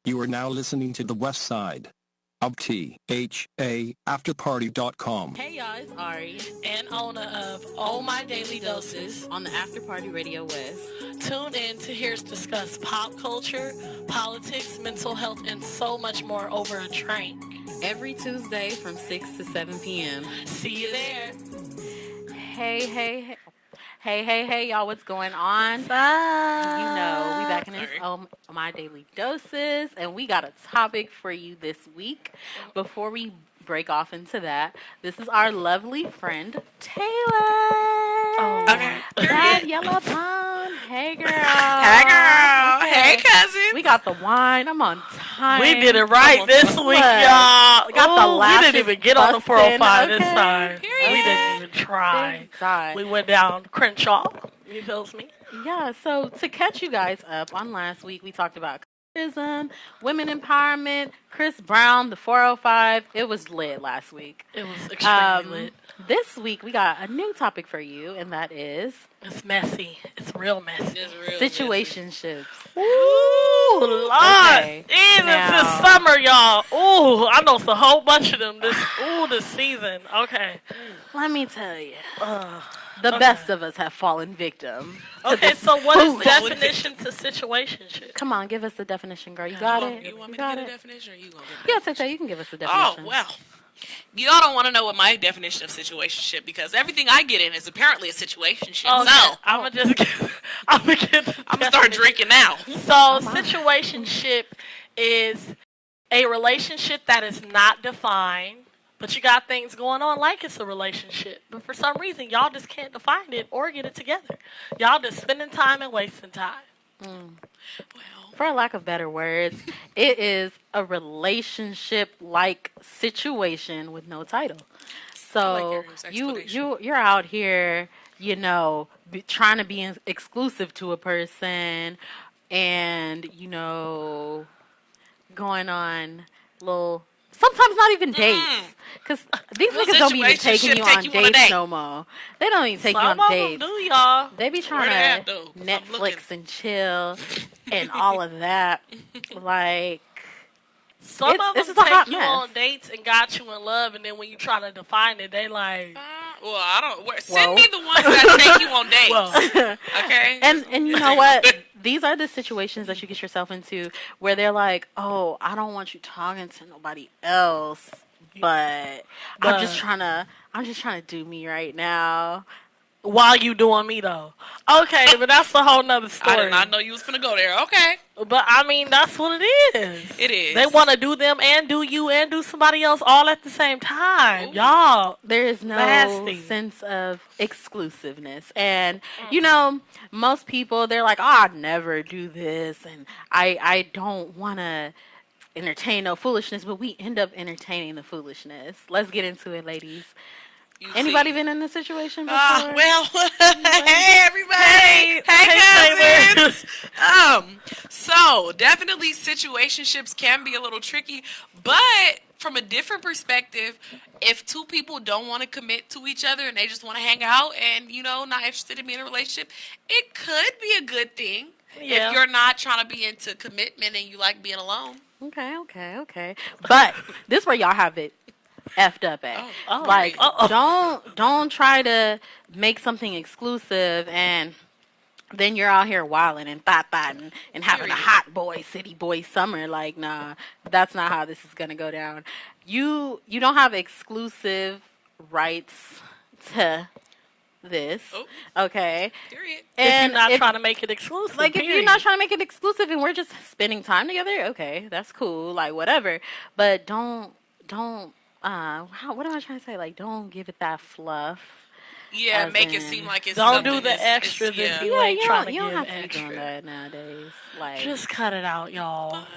You are now listening to the West Side of THAAfterparty.com. Hey y'all, it's Ari and Ona of Oh My Daily Doses on the After Party Radio West. Tune in to hear us discuss pop culture, politics, mental health, and so much more over a drink. Every Tuesday from 6 to 7 p.m. See you there. Hey, y'all, what's going on? Bye. You know, we back in this My Daily Doses, and we got a topic for you this week. Before we break off into that, this is our lovely friend, Taylor. Oh, okay. That yellow pond. Hey, girl. Hey, girl. Okay. Hey, cousin. We got the wine. I'm on time. We did it right this week, y'all. We got the lashes. We didn't even get on the 405 this time. Period. We didn't even try. We went down Crenshaw. You feel me? Yeah, so to catch you guys up, on last week we talked about colorism, women empowerment, Chris Brown, the 405. It was lit last week. It was extremely lit. This week we got a new topic for you, and that is... It's messy. It's real messy. It's real situationships. Ooh, Lord. Okay. This is summer, y'all. Ooh, I know a whole bunch of them this season. Okay. Let me tell you. The best of us have fallen victim. Okay, so what is the definition to situationship? Come on, give us the definition, girl. You got it? You want me to get a definition, or you going to get it? Yeah, Tata, you can give us the definition. Oh, well. Y'all don't want to know what my definition of situationship, because everything I get in is apparently a situationship. Okay. So I'm gonna start drinking now. So situationship is a relationship that is not defined, but you got things going on like it's a relationship. But for some reason, y'all just can't define it or get it together. Y'all just spending time and wasting time. Well, for lack of better words, it is a relationship-like situation with no title. So you're out here, you know, trying to be exclusive to a person, and you know, going on little. Sometimes not even dates. Because these niggas don't even taking you on dates no more. They don't even take you on dates. Do y'all. They be trying to Netflix and chill and all of that. Like, some of them take you on dates and got you in love, and then when you try to define it, they like... well, I don't... Send me the ones that take you on dates. Okay? And you know what? These are the situations that you get yourself into where they're like, oh, I don't want you talking to nobody else, but I'm just trying to do me right now. While you doing me, though. Okay, but that's a whole nother story. I did not know you was finna go there. Okay. But, I mean, that's what it is. It is. They want to do them and do you and do somebody else all at the same time. Ooh. Y'all. There is no sense of exclusiveness. And, you know, most people, they're like, oh, I'd never do this. And I don't want to entertain no foolishness. But we end up entertaining the foolishness. Let's get into it, ladies. Anybody been in this situation before? Well, hey everybody, hey cousins. So definitely situationships can be a little tricky, but from a different perspective, if two people don't want to commit to each other and they just want to hang out and, you know, not interested in being in a relationship, it could be a good thing if you're not trying to be into commitment and you like being alone. Okay. But this is where y'all have it effed up at. Don't try to make something exclusive and then you're out here wilding and thot-thotting and having a hot boy, city boy summer. Like, nah, that's not how this is gonna go down. You don't have exclusive rights to this. Okay. Period. And if you're not trying to make it exclusive. Like, if you're not trying to make it exclusive and we're just spending time together, okay, that's cool. Like, whatever. But don't what am I trying to say? Like, don't give it that fluff. Yeah, make it seem like it's don't do the extra that you ain't trying to give extra. You don't have to be doing that nowadays. Like, just cut it out, y'all.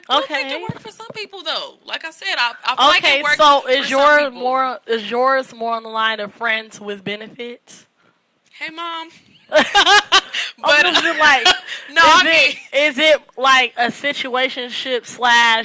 I do think it works for some people, though. Like I said, I feel like it works so is yours more on the line of friends with benefits? Hey, Mom. But like, no, is it like a situationship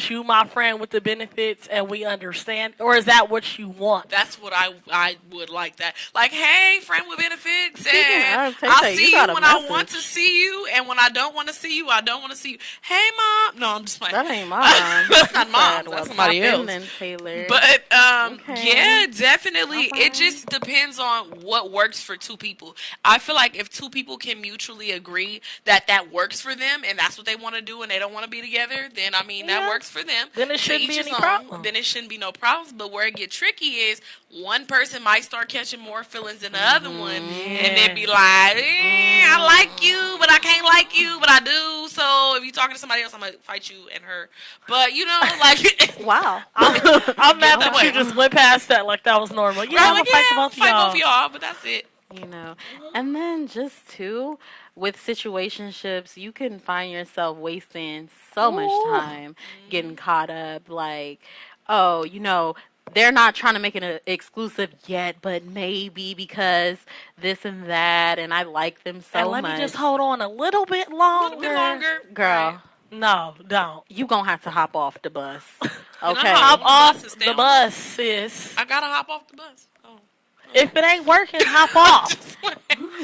/ you my friend with the benefits and we understand, or is that what you want? That's what I would like that. Like, hey, friend with benefits, and I'll see you when I want to see you, and when I don't want to see you, I don't want to see you. Hey, mom. No, I'm just playing. That ain't mom. That's not mom. That's somebody else. Then, Taylor. But yeah, definitely. Okay. It just depends on what works for two people. I feel like if two people can mutually agree that works for them and that's what they want to do and they don't want to be together, then I mean that works for them. Then it shouldn't be any problem. Then it shouldn't be no problems. But where it gets tricky is one person might start catching more feelings than the other one, and then be like, I like you, but I can't like you, but I do. So if you're talking to somebody else, I'm gonna fight you and her. But you know, like, wow, I'm mad that you just went past that like that was normal. Yeah, I'm gonna fight both of y'all, but that's it. You know, and then just too, with situationships, you can find yourself wasting so much time getting caught up. Like, oh, you know, they're not trying to make it an exclusive yet, but maybe because this and that, and I like them so much. And let me just hold on a little bit longer. Girl. Right. No, don't. You gonna have to hop off the bus. Okay. Hop off the bus, sis. I gotta hop off the bus. If it ain't working, hop off.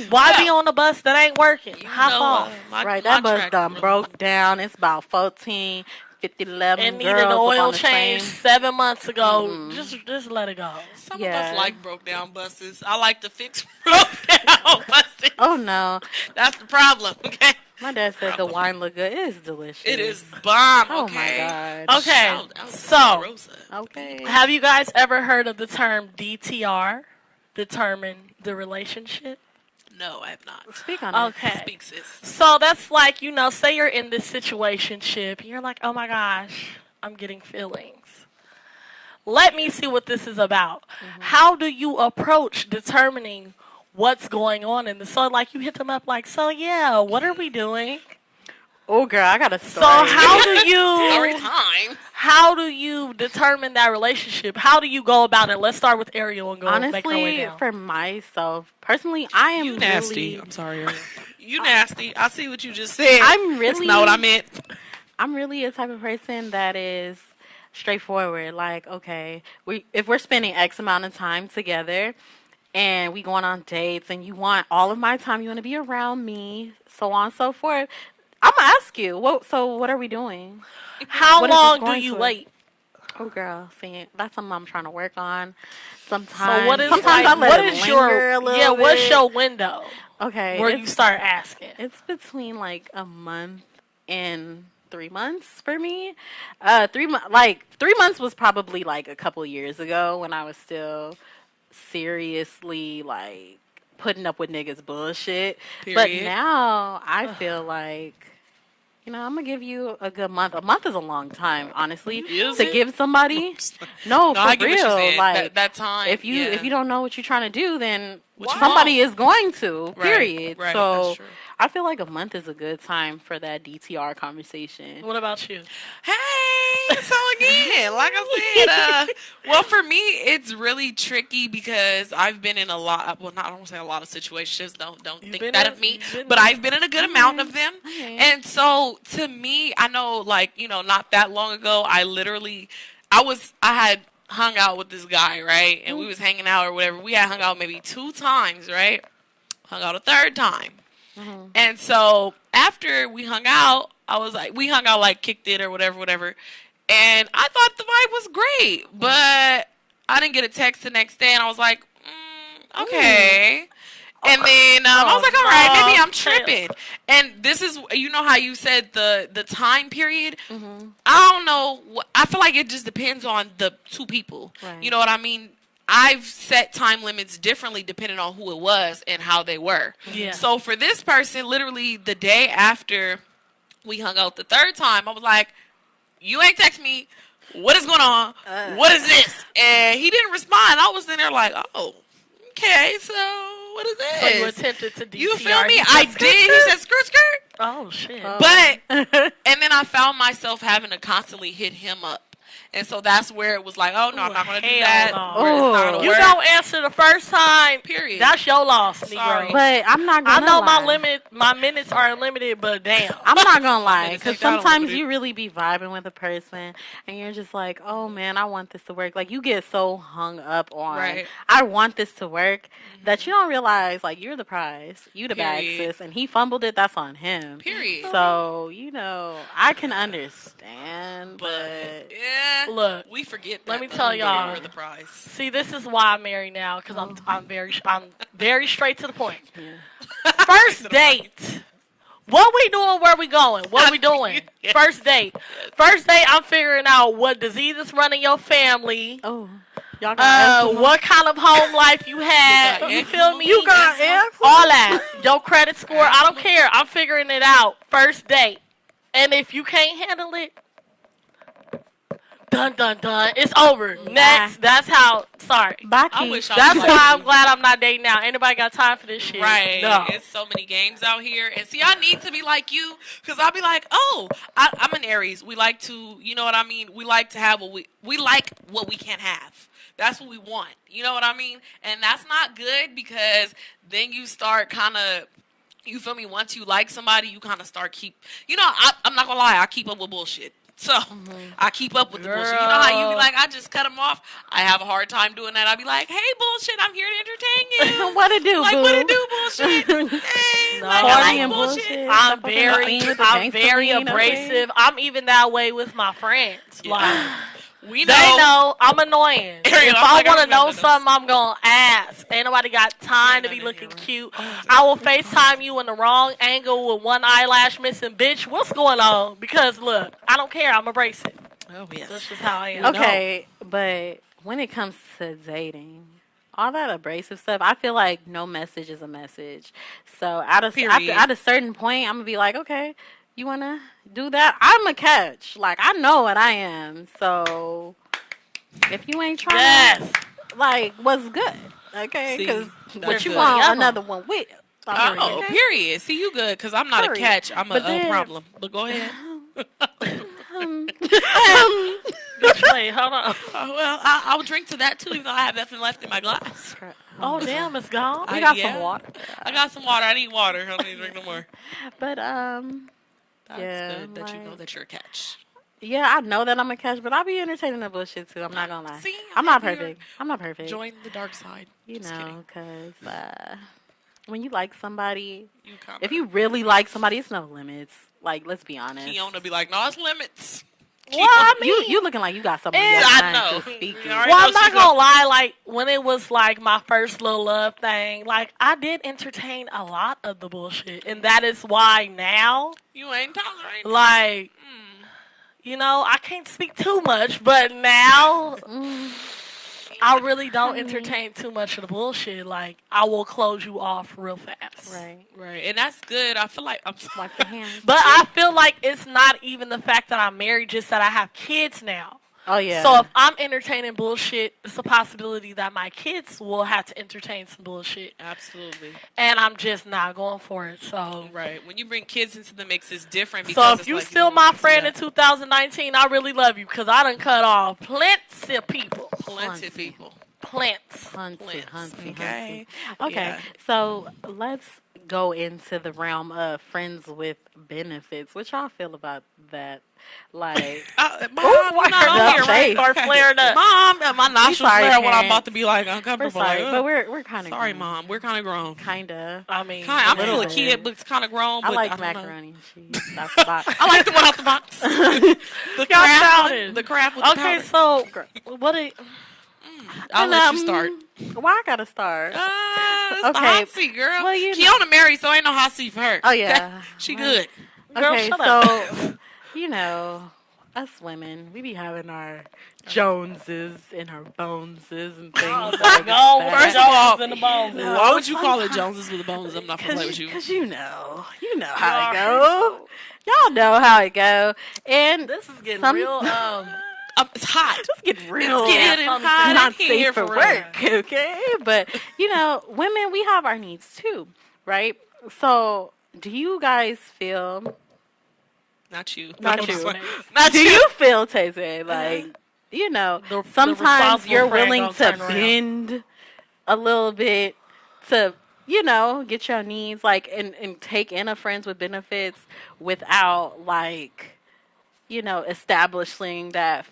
Why be on the bus that ain't working? Hop off. Right, that bus done broke down. It's about 14, 50, 11 and girls needed an oil the change 7 months ago. Just let it go. Some of us like broke down buses. I like to fix broke down buses. Oh, no. That's the problem, okay? My dad said the wine looked good. It is delicious. It is bomb, okay? Oh, my God. Okay, so, okay. Have you guys ever heard of the term DTR? Determine the relationship? No, I have not. Speak on it. Okay. Speak, sis. So that's like, you know, say you're in this situationship. You're like, oh my gosh, I'm getting feelings. Let me see what this is about. Mm-hmm. How do you approach determining what's going on in the so like you hit them up like, so yeah, what are we doing? Oh girl, I got a story. So how do you story time? How do you determine that relationship? How do you go about it? Let's start with Ariel and go make our way down. For myself, personally, I am nasty. Really, I'm sorry, Ariel. You nasty. I see what you just said. That's not what I meant. I'm really a type of person that is straightforward. Like, okay, if we're spending X amount of time together and we going on dates and you want all of my time, you want to be around me, so on and so forth, I'm going to ask you, so what are we doing? How long do you wait? Oh, girl, see, that's something I'm trying to work on. Sometimes, so what is sometimes I let it linger a little bit. What's your window? Okay. Where you start asking? It's between like a month and 3 months for me. 3 months was probably like a couple years ago when I was still seriously like putting up with niggas bullshit. Period. But now I feel like, you know, I'm gonna give you a good month. A month is a long time, honestly, give somebody. No, for real. Like that time. If you don't know what you're trying to do, then somebody is going to. Period. Right. So I feel like a month is a good time for that DTR conversation. What about you? Hey, so again, like I said, well, for me, it's really tricky because I've been in a lot. Well, I don't say a lot of situations. Don't think that of me. But I've been in a good amount of them. Okay. And so, to me, I know, like, you know, not that long ago, I had hung out with this guy, right? And we was hanging out or whatever. We had hung out maybe 2 times, right? Hung out a 3rd time. Mm-hmm. And so after we hung out, kicked it or whatever. And I thought the vibe was great, but I didn't get a text the next day, and I was like, okay. And then I was like, all right, maybe I'm tripping. And this is, you know how you said the time period? Mm-hmm. I don't know. I feel like it just depends on the 2 people. Right. You know what I mean? I've set time limits differently depending on who it was and how they were. Yeah. So for this person, literally the day after we hung out the 3rd time, I was like, you ain't text me. What is going on? What is this? And he didn't respond. I was in there like, oh, okay, so what is this? So you attempted to DTR. You feel me? I did. He said, skirt. Oh, shit. But, and then I found myself having to constantly hit him up. And so that's where it was like, oh, no, I'm not going to do hell that. no. Or it's not gonna You work. don't answer the first time. Period. That's your loss, Sorry. Negro. But I'm not I gonna know lie. my minutes are unlimited, but damn. I'm not gonna lie, minutes because ain't that sometimes unlimited. you really be vibing with a person, and you're just like, "Oh man, I want this to work." Like you get so hung up on, Right. "I want this to work," that you don't realize like you're the prize, you the bag, Period. sis, and he fumbled it. That's on him. Period. So I can understand, but Yeah. Look, we forget that. let me tell y'all. We're the prize. See, this is why I'm married now, because I'm very straight to the point. yeah. First date. What we doing? Where we going? What we doing? First date. First date. I'm figuring out what diseases run in your family. Oh, y'all got eczema? What kind of home life you had? got You feel me? You got eczema? all that. Your credit score. I don't care. I'm figuring it out. First date. And if you can't handle it, dun dun dun. It's over. Next. That's how. Sorry. Bye, I Keith. wish I That's was why like I'm you. glad I'm not dating now. Anybody got time for this shit? Right. No. It's so many games out here. And see, I need to be like you because I'll be like, oh, I'm an Aries. We like to, you know what I mean? We like to have what we like what we can't have. That's what we want. You know what I mean? And that's not good because then you start kind of, you feel me? Once you like somebody, you kind of start I'm not going to lie. I keep up with bullshit. So I keep up with the bullshit. You know how you be like, I just cut them off? I have a hard time doing that. I be like, hey, bullshit, I'm here to entertain you. What it do, Like, boo? what it do, bullshit? Hey, No. like, Party I like and bullshit. bullshit. I'm Fucking very, fiend with the I'm gangster very lean, okay? abrasive. I'm even that way with my friends. Like, We they know. know I'm annoying. Ariel, If I'm I like, I want to know remember this. something, I'm going to ask. Ain't nobody got time to be looking cute. I will FaceTime you in the wrong angle with one eyelash missing. Bitch, what's going on? Because, look, I don't care. I'm abrasive. Oh, yes. That's just how I am. Okay, but when it comes to dating, all that abrasive stuff, I feel like no message is a message. So at a certain point, I'm gonna be like, okay, you wanna do that? I'm a catch. Like I know what I am. So if you ain't trying, Yes. like, what's good? Okay, See, because that's what you good. want Yeah. another one with? Oh, period. See, you good because I'm not Period. a catch. I'm But a then- problem. But go ahead. Bitch, wait, hold on. Oh, well, I'll drink to that too, even though I have nothing left in my glass. Oh, damn, it's gone. We got yeah. some water. I got some water. I need water. I don't need to drink no more. But That's Yeah, good that you know like- that you're a catch. yeah, I know that I'm a catch, but I'll be entertaining the bullshit too. I'm not gonna lie. See, I'm not you're- perfect. I'm not perfect. Join the dark side. You Just know, because when you like somebody, kidding. if you really like somebody, it's no limits. Like, let's be honest. Kiona be like, no, it's limits. Well, I mean, you looking like you got something. Yeah, I know. Speaking. You already well, know I'm not she's gonna lie. Like when it was like my first little love thing, like I did entertain a lot of the bullshit, and that is why now, You ain't tolerant. like, you know, I can't speak too much, but now I really don't entertain too much of the bullshit. Like I will close you off real fast. Right. Right, and that's good. I feel like I'm Wipe your hands. But I feel like it's not even the fact that I'm married, just that I have kids now. Oh yeah. So if I'm entertaining bullshit, it's a possibility that my kids will have to entertain some bullshit. absolutely And I'm just not going for it. So right. When you bring kids into the mix, it's different. Because so if it's you like still don't my see friend that. in 2019, I really love you because I done cut off plenty of people. Plenty of people. Plants. Hunty. Okay. Okay. Yeah. So let's go into the realm of friends with benefits. What y'all feel about that? Like, Mom, why you're not her on here, face? right? Start flaring up. Mom, my nostrils sorry, flare when I'm parents. about to be like we're uncomfortable. sorry, Like, but ugh. we're kind of Sorry, Mom. We're kind of grown. Kinda. I mean, I'm little still a bit. kid, but it's kind of grown. I But like don't know. macaroni and cheese. That's the box. I like the one out the box. The craft childish. one. The craft with the okay, powder. so what? I'll And, let you start. Why I gotta start? It's the Okay. hot seat, girl. Well, you know- Kiona married, so ain't no hot seat for her. Oh yeah. She good. Girl, Okay, shut so up. you know, us women, we be having our Joneses and our Boneses and things Oh, like go that. First of all, in the bones. No. why would you call it Joneses with the bones? I'm not gonna play with you. Cause you know how it go. Y'all know how it go, and This is getting some- real. It's hot. It's getting real. It's getting hot not in here safe for for real. work, okay? But you know, women, we have our needs too, right? So, do you guys feel? Not you. Not you. Not Do you. you feel, Tay, like sometimes you're responsible friend willing gonna to turn around. bend a little bit to, get your needs, like, and take in a friends with benefits without, like, establishing that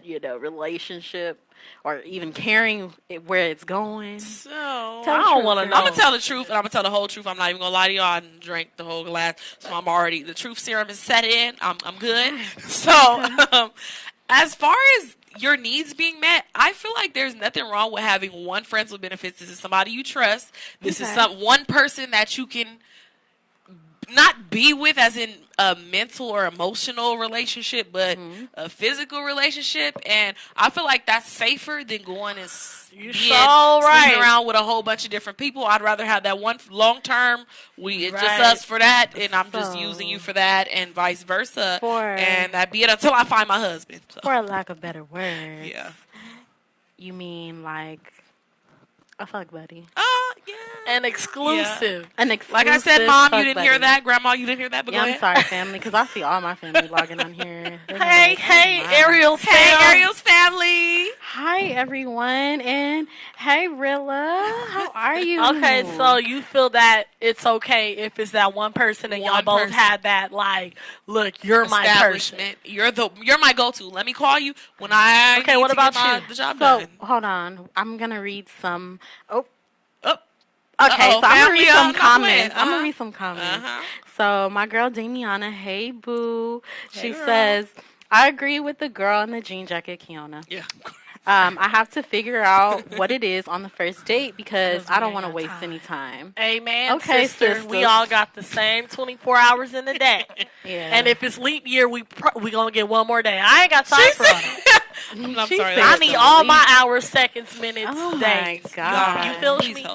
relationship or even caring where it's going. So I don't want to know. I'm gonna tell the truth, and I'm gonna tell the whole truth. I'm not even gonna lie to y'all. I drank the whole glass, so the truth serum is set in. I'm good. So, as far as your needs being met, I feel like there's nothing wrong with having one friends with benefits. This is somebody you trust. This is one person that you can not be with as in a mental or emotional relationship, but a physical relationship. And I feel like that's safer than going and sleeping around with a whole bunch of different people. I'd rather have that one long term. It's just us for that, and I'm just using you for that, and vice versa. And that be it until I find my husband. So. For lack of better words. Yeah. You mean like a fuck buddy? Yeah. An exclusive. Yeah. An exclusive. Like I said, Mom, you didn't buddy. hear that. Grandma, you didn't hear that. But yeah, I'm sorry, family, because I see all my family logging on here. Hey, Ariel's family. Hey, Ariel's family. Hi, everyone, and hey, Rilla. How are you? Okay, so you feel that it's okay if it's that one person and y'all both had that, like, look, you're my person. You're my go-to. Let me call you when I. Okay, what about you? The job so done. hold on, I'm gonna read some. Okay, so I'm gonna read some comments. Uh-huh. I'm gonna read some comments. Uh-huh. So my girl Damiana, hey boo, she says, I agree with the girl in the jean jacket, Kiona. Yeah. I have to figure out what it is on the first date because I don't want to waste any time. Amen, okay, sister. We all got the same 24 hours in a day. Yeah. And if it's leap year, we gonna get one more day. I ain't got time for it. I'm sorry. I need all my hours, seconds, minutes, oh days. My God. You feel me?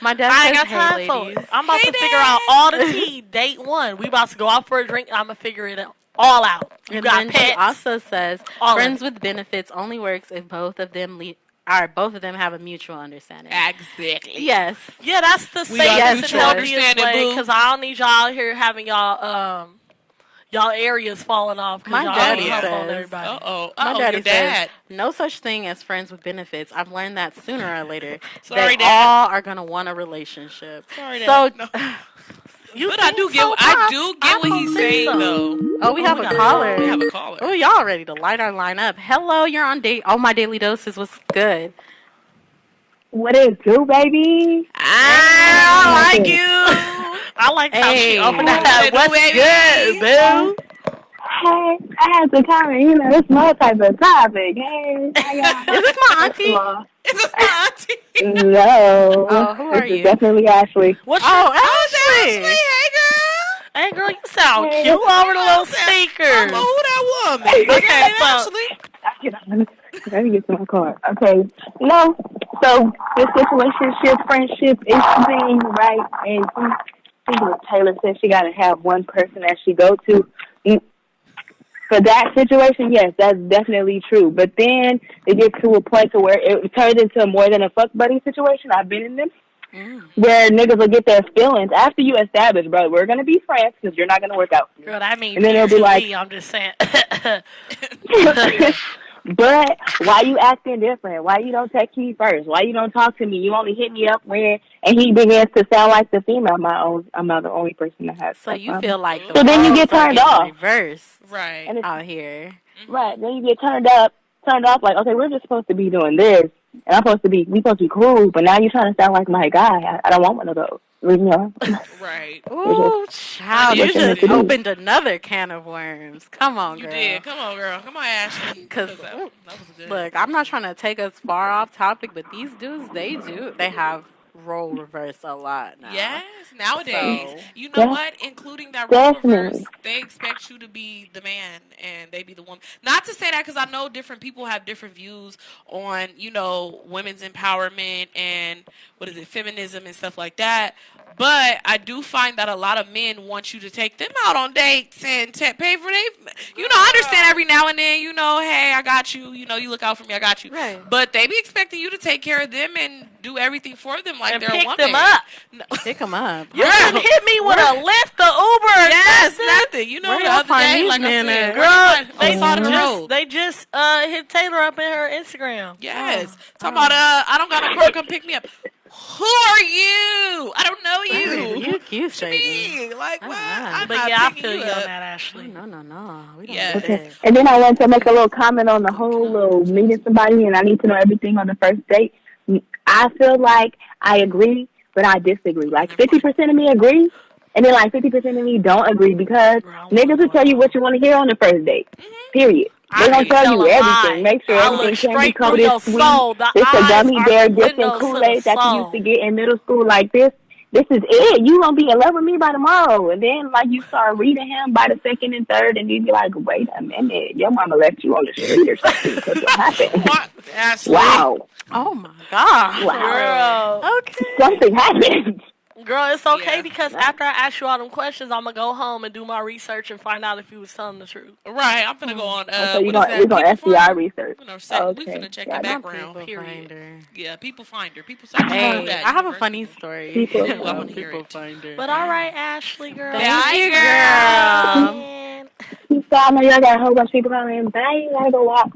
My dad I ain't says, got time hey, for ladies. it. I'm about to figure out all the tea. Date one. We about to go out for a drink. I'm gonna figure it all out. You and got then pets. she also says, all friends with benefits only works if both of them have a mutual understanding. Exactly. Yes. Yeah, that's the safest and healthiest way. Because I don't need y'all out here having y'all areas falling off. My daddy says, on everybody. My daddy says, no such thing as friends with benefits. I've learned that sooner or later. Sorry, they Dad. all are gonna want a relationship. Sorry, Dad. So. But I do get what he's saying though. Oh, we have a caller. We have a caller. Oh, y'all ready to light our line up? Hello, you're on date. Oh, my daily doses was good. What it do, baby? I like you. I like how she opened that. What's good, boo? Hey, I had to comment. It's my type of topic. Hey, is this my auntie? Is this my auntie? No. Oh, who are you? Definitely Ashley. Ashley. Hey, girl. Hey, girl, you sound cute over the little speakers. I know who that woman. Okay, Ashley. Let me get to my car. Okay. No. So, this situationship, friendship is thing, right? And I think what Taylor said, she got to have one person that she go to. For that situation, yes, that's definitely true. But then it gets to a point to where it turns into more than a fuck buddy situation. I've been in them. Where niggas will get their feelings after you establish, bro, we're going to be friends because you're not going to work out. Girl, I mean, and then they'll be like, I'm just saying. But why you acting different? Why you don't text me first? Why you don't talk to me? You only hit me up when, and he begins to sound like the female. I'm not the only person that has. So you feel like so then you get turned off, reverse, right? Out here, right? Then you get turned off. Like, okay, we're just supposed to be doing this, and we supposed to be cool. But now you're trying to sound like my guy. I don't want one of those. You know? Right. Ooh, child, you just opened another can of worms. Come on, girl. You did. Come on, girl. Come on, Ashley. Because, that was good. Look, I'm not trying to take us far off topic, but these dudes, they have role reverse a lot now. Yes, nowadays. So, you know what? Including that role reverse, they expect you to be the man and they be the woman. Not to say that because I know different people have different views on, women's empowerment and, feminism and stuff like that. But I do find that a lot of men want you to take them out on dates and pay for their I understand every now and then, hey, I got you. You look out for me, I got you. Right. But they be expecting you to take care of them and do everything for them like And they're a pick woman. them up. No. Pick them up. You didn't hit me with a Lyft, the Uber. Yes, nothing. The Where other y'all find day, these like I men said, at? Girl, they they just hit Taylor up in her Instagram. Yes. Talking about, I don't got a car, come pick me up. Who are you? I don't know you. You What you mean? Like, what? I'm But not yeah, I picking feel you on up. that, Ashley. No. We don't Yeah. do that. And then I want to make a little comment on the whole little meeting somebody and I need to know everything on the first date. I feel like I agree, but I disagree. Like 50% of me agree, and then like 50% of me don't agree because niggas will tell you what you want to hear on the first date. Period. They gonna tell you everything. Make sure everything candy coated, sweet. This a gummy bear dipping Kool-Aid that you used to get in middle school. Like this is it. You gonna be in love with me by tomorrow. And then like you start reading him by the second and third, and you be like, wait a minute, your mama left you on the street or something. Because what happened? What? Ashley? Wow. Oh my God. Wow. Girl. Okay. Something happened. Girl, it's okay Yeah. because after I ask you all them questions, I'm going to go home and do my research and find out if you was telling the truth. Right, I'm finna go on. So you're what is that? going to People FBI finder? research. We Okay. finna check Got the it. background. People Period. finder. Yeah, people finder. People search. Hey, that I have a universe. funny story. People I wanna hear People it. finder. But all right, Ashley, girl. Thank you, Bye, girl. Man. You saw me. I got a whole bunch of people calling in. Bye. I gotta go watch.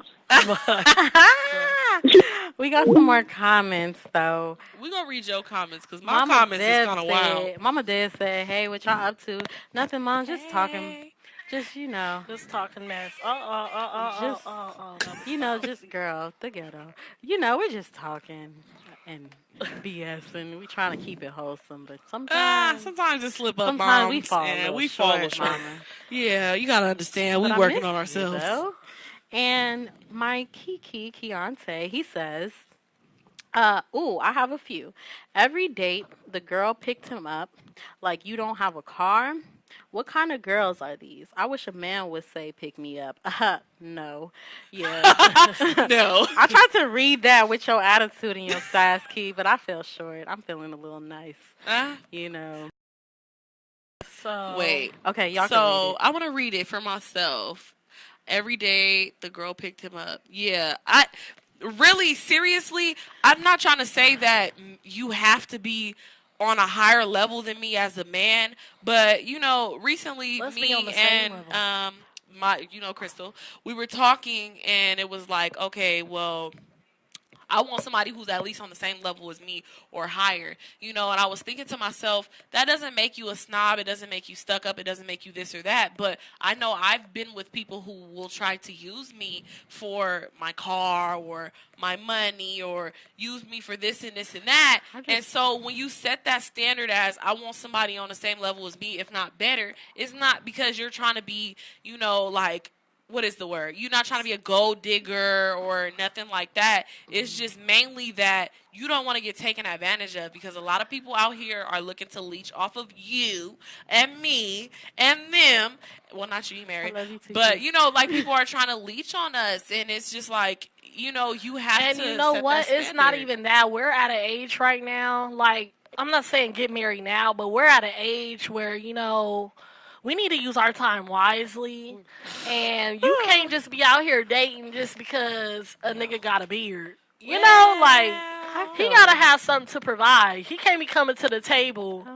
We got some more comments though. We gonna read your comments because my comments is kind of wild. Mama did say, "Hey, what y'all up to? Nothing, Mom. Just talking. Just Just talking mess. just girl, the ghetto. We're just talking and BS, and we trying to keep it wholesome. But sometimes Sometimes it slip up. sometimes we moms, fall. and a we little fall short, short. Mama. Yeah, you gotta understand. But We I working miss on you, ourselves. though. And my Keontae, he says, I have a few. Every date, the girl picked him up like you don't have a car. What kind of girls are these? I wish a man would say pick me up. No. Yeah. No. I tried to read that with your attitude and your size key, but I fell short. I'm feeling a little nice. So Wait. Okay, y'all can So read it. I want to read it for myself. Every day, the girl picked him up. Yeah. Really, seriously, I'm not trying to say that you have to be on a higher level than me as a man, but recently Let's be me on the same and my Crystal, we were talking and it was like, okay, well, I want somebody who's at least on the same level as me or higher, and I was thinking to myself, that doesn't make you a snob. It doesn't make you stuck up. It doesn't make you this or that. But I know I've been with people who will try to use me for my car or my money or use me for this and this and that. And so when you set that standard as I want somebody on the same level as me, if not better, it's not because you're trying to be, like, what is the word? You're not trying to be a gold digger or nothing like that. It's just mainly that you don't want to get taken advantage of because a lot of people out here are looking to leach off of you and me and them. Well, not you, Mary. I love you too, but, too. like people are trying to leech on us and it's just like, you have and to you know set what? that It's not standard. even that. We're at an age right now. Like, I'm not saying get married now, but we're at an age where, we need to use our time wisely. And you can't just be out here dating just because a nigga got a beard. He got to have something to provide. He can't be coming to the table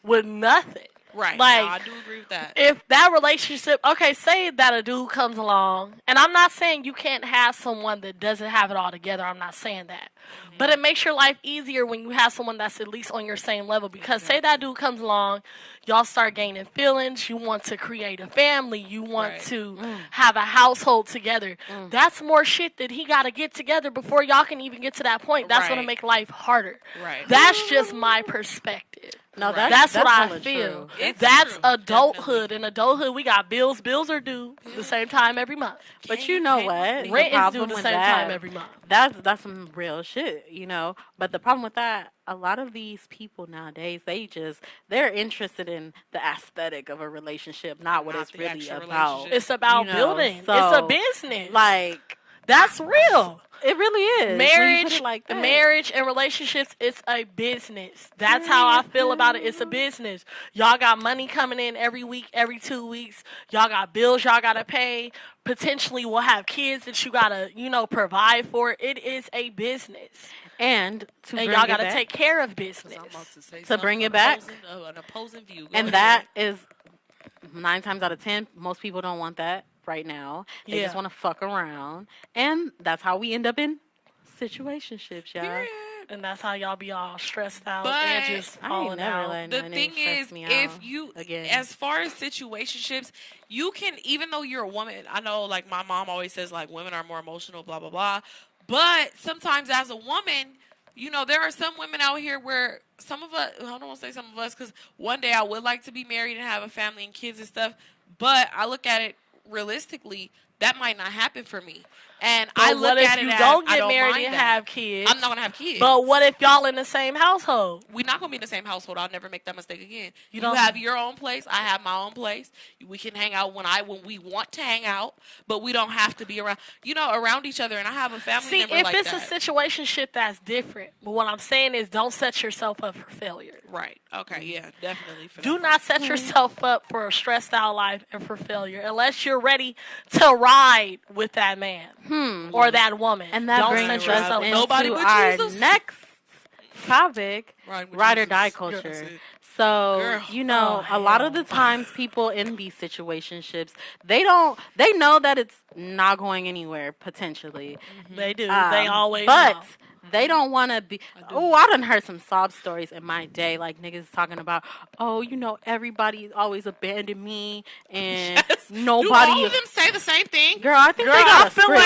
with nothing. Right. Like, no, I do agree with that. If that relationship, say that a dude comes along, and I'm not saying you can't have someone that doesn't have it all together. I'm not saying that. Mm-hmm. But it makes your life easier when you have someone that's at least on your same level. Because say that dude comes along, y'all start gaining feelings, you want to create a family, you want to have a household together. That's more shit that he got to get together before y'all can even get to that point. That's going to make life harder. Right. That's just my perspective. No, that's what I hella feel. true. That's true, adulthood. definitely. In adulthood, we got bills. Bills are due the same time every month. But you know what? Rent is problem due the with same that- time every month. That's some real shit, But the problem with that, a lot of these people nowadays, they're interested in the aesthetic of a relationship, not what Not it's the really actual about. relationship. It's about building. So, it's a business. Like, that's real. It really is. Marriage and relationships, it's a business. That's how I feel about it. It's a business. Y'all got money coming in every week, every 2 weeks. Y'all got bills y'all got to pay. Potentially will have kids that you got to, provide for. It is a business. And y'all got to take care of business. To bring it back. An opposing view. And that is 9 times out of 10, most people don't want that right now. They just want to fuck around. And that's how we end up in situationships, y'all. Yeah. And that's how y'all be all stressed out and just falling out. The thing is, if you, as far as situationships, you can, even though you're a woman, I know, like, my mom always says, like, women are more emotional, blah, blah, blah. But sometimes as a woman, there are some women out here where some of us, I don't want to say some of us, because one day I would like to be married and have a family and kids and stuff. But I look at it realistically, that might not happen for me. And I look at it as, don't get married and have kids? I'm not going to have kids. But what if y'all in the same household? We're not going to be in the same household. I'll never make that mistake again. You have your own place. I have my own place. We can hang out when we want to hang out, but we don't have to be around each other. And I have a family member like that. See, if it's a situationship, that's different. But what I'm saying is, don't set yourself up for failure. Right. Okay. Yeah. Definitely. Do not set yourself up for a stressed out life and for failure unless you're ready to ride with that man. Or that woman. And that brings us into our next topic, ride or die culture. So, a lot of the times people in these situationships, they know that it's not going anywhere, potentially. They do. They always know. They don't want to be. I done heard some sob stories in my day, like niggas talking about, everybody always abandoned me, and nobody. Do all of them say the same thing? Girl, I think they got a script.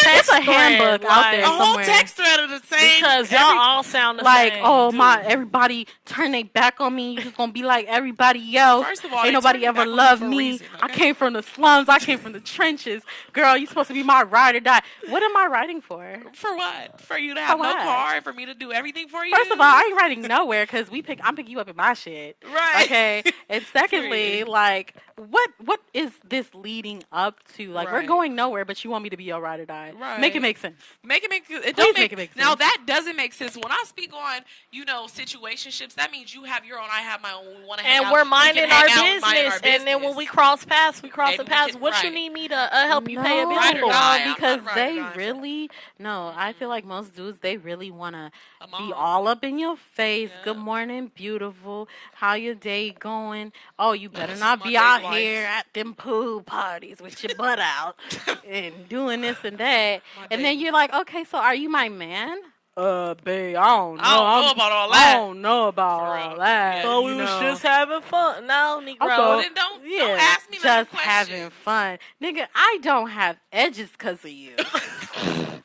It's a handbook out there somewhere. A whole text thread of the same. Because y'all all sound the same. Everybody turn their back on me. You just gonna be like everybody else. First of all, ain't nobody ever loved me. Reason, okay? I came from the slums. I came from the trenches. Girl, you supposed to be my ride or die. What am I riding for? For what? For you to have no car and for me to do everything for you? First of all, I ain't riding nowhere because I'm picking you up in my shit. Right. Okay. And secondly, like, what is this leading up to? Like, we're going nowhere, but you want me to be your ride or die. Right. Make it make sense. Make it make sense. Now, that doesn't make sense. When I speak on, situationships, that means you have your own, I have my own. We want to hang out. And we're minding our business. And then when we cross paths, What you need me to help you pay a bill for? Because they really, I feel like most dudes, they really want to be all up in your face. Yeah. Good morning, beautiful. How your day going? Oh, you better not be out here at them pool parties with your butt out and doing this and that. And then you're like, okay, so are you my man? Babe, I don't know about all that. I don't know about all that. So we was just having fun. No, Negro. Then don't ask me that question. Just having fun. Nigga, I don't have edges because of you.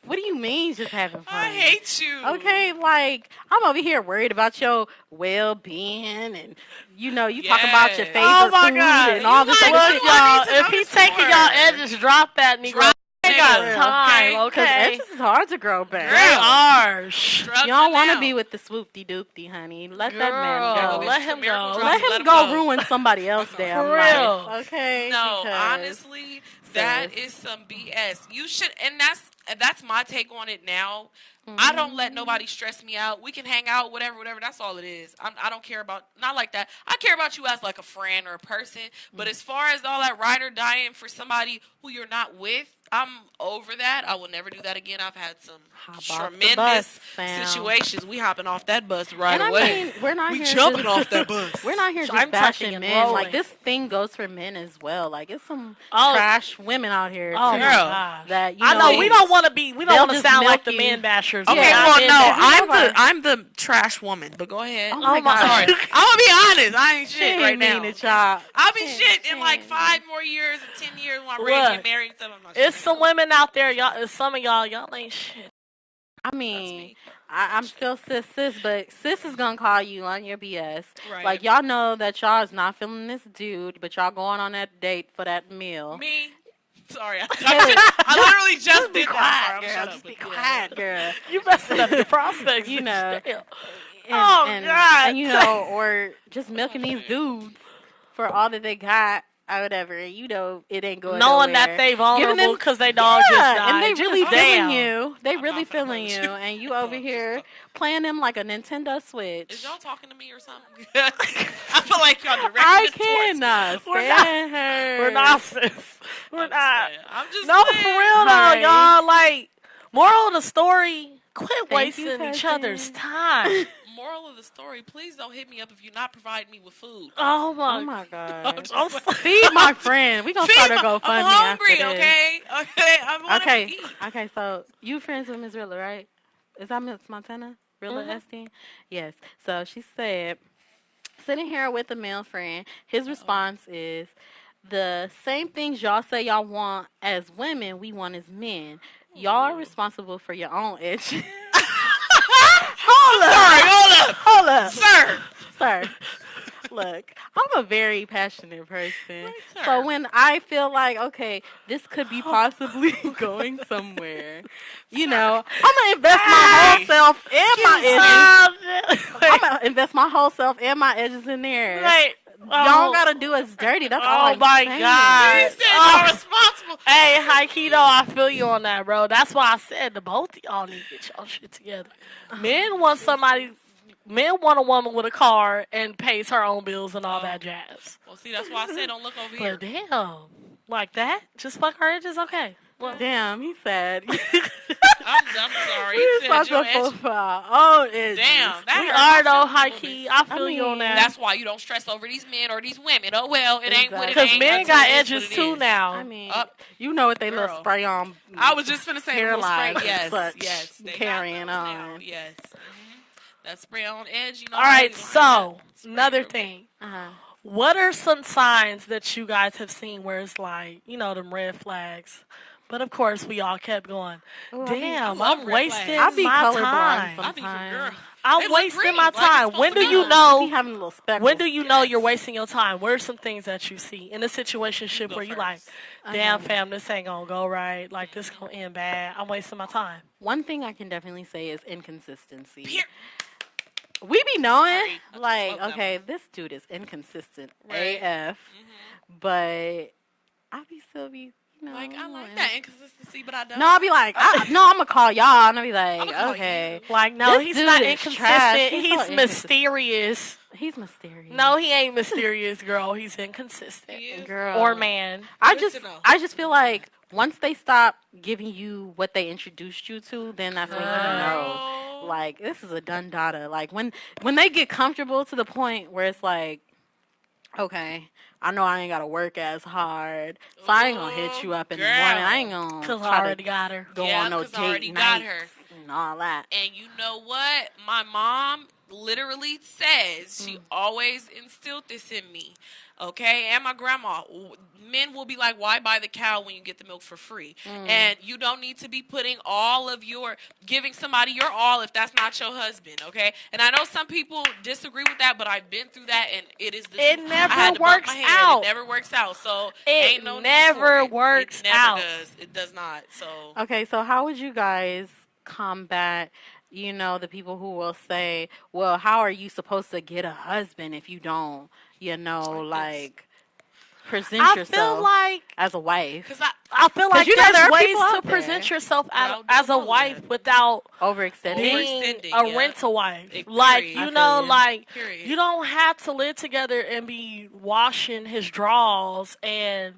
What do you mean just having fun? I hate you. Okay, like, I'm over here worried about your well-being and, you talk about your favorite food and all this other shit. Y'all, if he's taking y'all edges, drop that, Negro. I got time, okay? Edges is hard to grow back. They are. You don't want to be with the swoopty-doopty, honey. Let that man go. Let him go. Let him go ruin somebody else's damn life. Okay? No, honestly, that is some BS. You should, and that's my take on it now. I don't let nobody stress me out. We can hang out, whatever. That's all it is. I don't care about, not like that. I care about you as like a friend or a person. But as far as all that ride or dying for somebody who you're not with, I'm over that. I will never do that again. I've had some tremendous situations. We hopping off that bus right away. I mean, we're not we jumping off that bus. We're not here just bashing men. Rolling. Like, this thing goes for men as well. Like, it's some trash women out here. Oh, too, girl. That, I know we don't want to be. We don't want to sound like the men bashers. Okay, I'm the trash woman. But go ahead. Oh my God. Sorry. I'm gonna be honest. I ain't shit right now. Y'all. I'll be shit in like 5 more years and 10 years when I'm ready to get married and stuff. It's some women out there, y'all. Some of y'all ain't shit. I mean, I'm still sis, but sis is gonna call you on your BS. Right. Like, y'all know that y'all is not feeling this dude, but y'all going on that date for that meal. Me? Sorry, I literally just did that. Girl, just be quiet, girl. You messing up your prospects, God. And, or just milking these dudes for all that they got. or whatever, you know it ain't going knowing nowhere. that they vulnerable because they dog just died. And they really feeling you. They I'm really not finna feeling hold you, you. and you over here playing them like a Nintendo Switch. Is y'all talking to me or something? I feel like y'all directing I this towards me. cannot stand her. We're not, sis. We're not. I'm just No, saying. for real Right. though, y'all. Like, moral of the story: quit Thank you, wasting each cousin. other's time. Moral of the story: please don't hit me up if you're not providing me with food. Oh my. Oh my god! I'm Feed my friend. We gonna start a GoFundMe I'm hungry, after this. okay? Okay, I want to eat. Okay. So you friends with Miss Rilla, right? Is that Miss Montana? Rilla Esteem? Yes. So she said, sitting here with a male friend, his response is, the same things y'all say y'all want as women, we want as men. Y'all are responsible for your own itch. Hold up. Sir. Look, I'm a very passionate person. So when I feel like, okay, this could be possibly going somewhere, you know, I'm going to invest my whole self and my edges. I'm going to invest my whole self and my edges in there. Right. Y'all got to do us dirty. That's all I'm my saying. God. You said y'all responsible. Hey, Haikido, I feel you on that, bro. That's why I said the both of y'all need to get y'all shit together. Men want a woman with a car and pays her own bills and all that jazz. Well, see, that's why I said don't look over here. But damn, like that? Just fuck her edges? Okay. Well, Damn, he said. I'm sorry. You said your edge. Oh, it's Damn, that we hurt are my though, feelings a high little key. bit. I feel you on that. That's why you don't stress over these men or these women. Oh, well, it ain't what it Because ain't. men until got it is edges what it too is. now. I mean, Up. you know what they Girl. little spray on. I was just finna say hairline, spray. Yes, but yes. They got carrying those now. on. Yes. That spray on edge, you know. All right, how they so spray another real thing. Uh-huh. What are some signs that you guys have seen where it's like, you know, them red flags? But of course, we all kept going. Ooh, Damn, I love I'm red wasting flags. I be my colorblind time. I think for girls. I'm They look wasting green, my like it's time. supposed When to do be. you Be know? having a little speckles. When do you know you're wasting your time? What are some things that you see in a situationship Go where you first. like, damn, fam, this ain't gonna go right. Like, this gonna end bad. I'm wasting my time. One thing I can definitely say is inconsistency. Here. We be knowing, Sorry, I just like, love that okay, this dude is inconsistent Right. AF, but I be still be, you know. Like, I like that inconsistency, but I don't. No, I'll be like, I'm gonna call y'all, and I'll be like, I'ma call okay. Like, no, This he's dude not is inconsistent. trash. He's so He's inconsistent. mysterious. He's mysterious. No, he ain't mysterious, girl. He's inconsistent. He is. girl. Or man. I Good to just, know. I just feel like once they stop giving you what they introduced you to, then that's when you know. Girl. Like, this is a done data. Like, when they get comfortable to the point where it's like, okay, I know I ain't got to work as hard, so I ain't going to hit you up in the Girl. morning. I ain't going to Because I try already to got her. go Yeah, on no 'cause I already date got nights her. and all that. And you know what? My mom literally says she always instilled this in me. Okay? And my grandma. Men will be like, why buy the cow when you get the milk for free? And you don't need to be putting giving somebody your all if that's not your husband. Okay? And I know some people disagree with that, but I've been through that and it is the It truth. never I had to bump works my head. out. It never works out. So It ain't no need never for it. works It never out. does. It does not. So Okay, so how would you guys combat, you know, the people who will say, well, how are you supposed to get a husband if you don't, you know, like, present I yourself feel like as a wife? because I feel like you know there there's are ways people to out there. present yourself Well, as a don't know wife that. without Overextended. being Overextending, a yeah. rental wife. Period. Like, I you feel know, you. like, Period. you don't have to live together and be washing his drawers and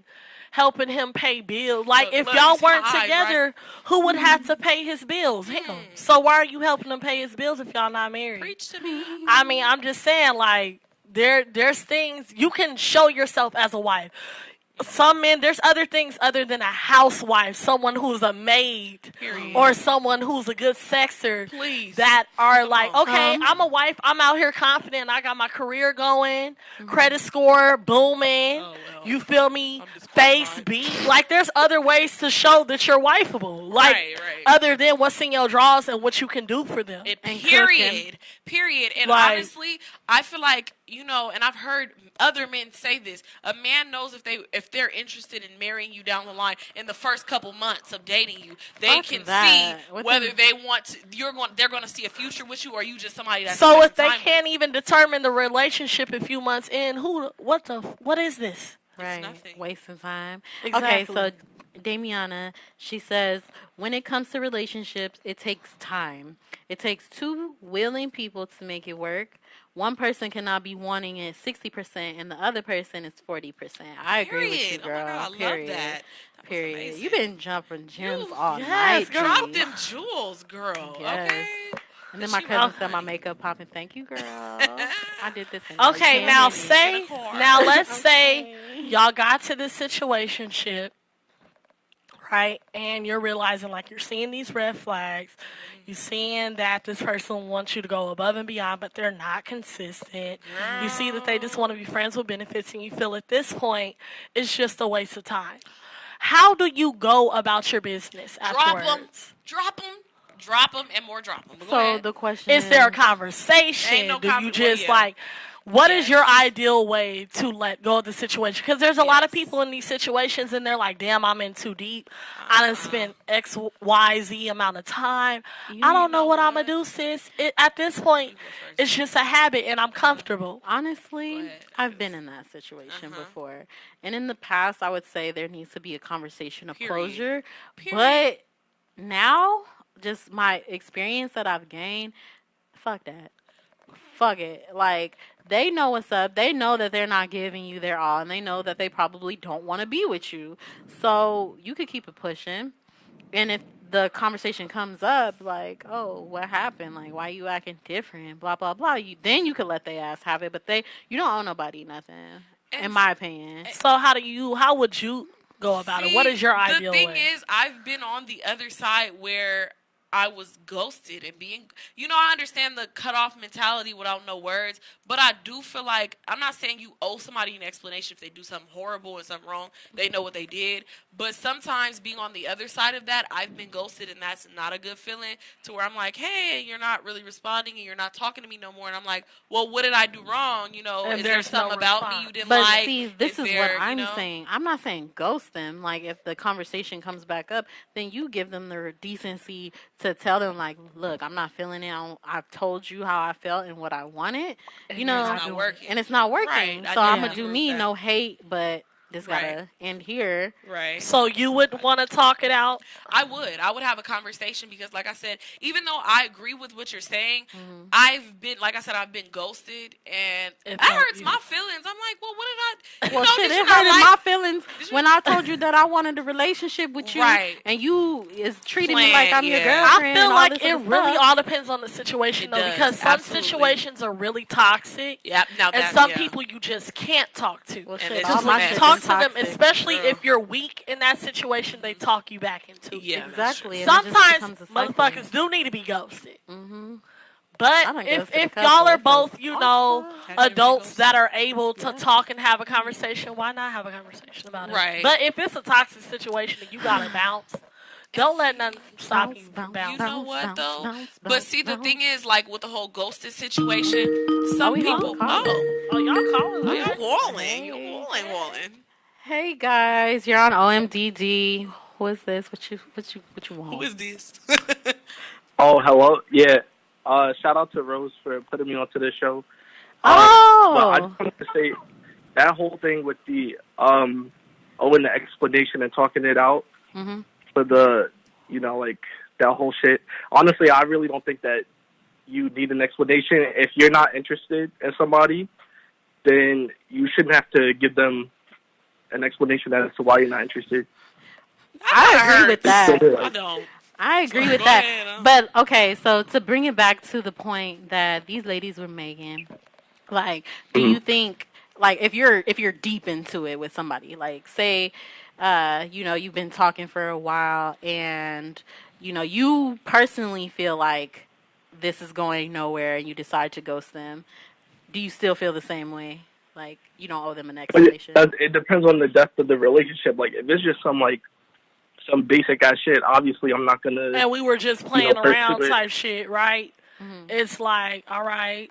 helping him pay bills. Like, Look, if look, y'all you see my weren't eyes, together, who would have to pay his bills? Him. So why are you helping him pay his bills if y'all not married? Preach to me. I mean, I'm just saying, like, there's things you can show yourself as a wife. Some men, there's other things other than a housewife, someone who's a maid, Period. or someone who's a good sexer. Please. That are like, on. okay, I'm a wife, I'm out here confident, I got my career going, credit score booming. Oh, well. You feel me? I'm disqualified. Face beat. Like, there's other ways to show that you're wifeable. Like, Right, right. other than what's in your drawers and what you can do for them. And Period. Period. And Like- honestly, I feel like, you know, and I've heard other men say this. A man knows if they're interested in marrying you down the line in the first couple months of dating you, they Fuck can that. see What whether the- they want to. They're going to see a future with you, or you just somebody that's. So if they time can't with. even determine the relationship a few months in, what is this? Right. nothing. Wasting time. Exactly. Okay, so Damiana, she says, when it comes to relationships, it takes time. It takes two willing people to make it work. One person cannot be wanting it 60% and the other person is 40%. I agree with you, girl. Oh my God, I Period. love that. That was Period. amazing. You've been jumping gems all yes, night. girl. Drop G. them jewels, girl. Yes. Okay. And then my She cousin was said my funny. makeup popping. Thank you, girl. I did this. In like Okay, 10 now minutes. say, car. now let's say y'all got to this situationship, right? And you're realizing, like, you're seeing these red flags. You're seeing that this person wants you to go above and beyond, but they're not consistent. You see that they just want to be friends with benefits, and you feel at this point it's just a waste of time. How do you go about your business afterwards? Drop them, and more drop them. So the question Is there a conversation? Ain't no Do you just yeah. like, what is Yes. your ideal way to let go of the situation? Because there's a lot of people in these situations and they're like, damn, I'm in too deep. I done spent X, Y, Z amount of time. I don't know what I'm going to do, sis. At this point, it's just a habit and I'm comfortable. Honestly, I've been in that situation before. And in the past, I would say there needs to be a conversation of closure. But now, just my experience that I've gained, fuck that. Fuck it. Like, they know what's up. They know that they're not giving you their all, and they know that they probably don't want to be with you. So you could keep it pushing. And if the conversation comes up, like, oh, what happened? Like, why you acting different? Blah, blah, blah. Then you could let their ass have it. But you don't owe nobody nothing, in my opinion. So how would you go about it? What is your ideal way? The thing is, I've been on the other side where I was ghosted and being, I understand the cutoff mentality without no words, but I do feel like, I'm not saying you owe somebody an explanation if they do something horrible and something wrong. They know what they did. But sometimes being on the other side of that, I've been ghosted and that's not a good feeling, to where I'm like, hey, you're not really responding and you're not talking to me no more. And I'm like, well, what did I do wrong? Is there something about me you didn't like? But see, this is what I'm saying. I'm not saying ghost them. Like, if the conversation comes back up, then you give them the decency to tell them, like, look, I'm not feeling it. I've told you how I felt and what I wanted. And it's not working. And it's not working. Right. So I'm going to do me, no hate, but this got to end here. Right. So you would want to talk it out? I would have a conversation because, like I said, even though I agree with what you're saying, I've been ghosted and that hurts my feelings. I'm like, well, what did I... Well, shit, it hurted my feelings when I told you that I wanted a relationship with you, and you is treating me like I'm your girlfriend. I feel like it really all depends on the situation, though, because some situations are really toxic, and some people you just can't talk to. Well, shit, just talk to them, especially if you're weak in that situation. They talk you back into it. Yeah, exactly. Sometimes motherfuckers do need to be ghosted. But if y'all are both, adults that are able to talk and have a conversation, why not have a conversation about it? Right. But if it's a toxic situation and you gotta bounce, don't let nothing stop you from bouncing. You know what, though? But see, the thing is, like, with the whole ghosted situation, some people... y'all calling. You're walling. You're walling. Hey, guys. You're on OMDD. Who is this? What you want? Who is this? Oh, hello. Yeah. Shout out to Rose for putting me onto this show. But I just wanted to say that whole thing with the owing the explanation and talking it out for the, like that whole shit. Honestly, I really don't think that you need an explanation. If you're not interested in somebody, then you shouldn't have to give them an explanation as to why you're not interested. I agree with that. I don't. I agree with that. But, okay, so to bring it back to the point that these ladies were making, like, do you think, like, if you're deep into it with somebody, like, say, you've been talking for a while and, you personally feel like this is going nowhere and you decide to ghost them, do you still feel the same way? Like, you don't owe them an explanation? It depends on the depth of the relationship. Like, if it's just some basic ass shit, obviously I'm not gonna. And we were just playing around type shit, right? It's like, all right,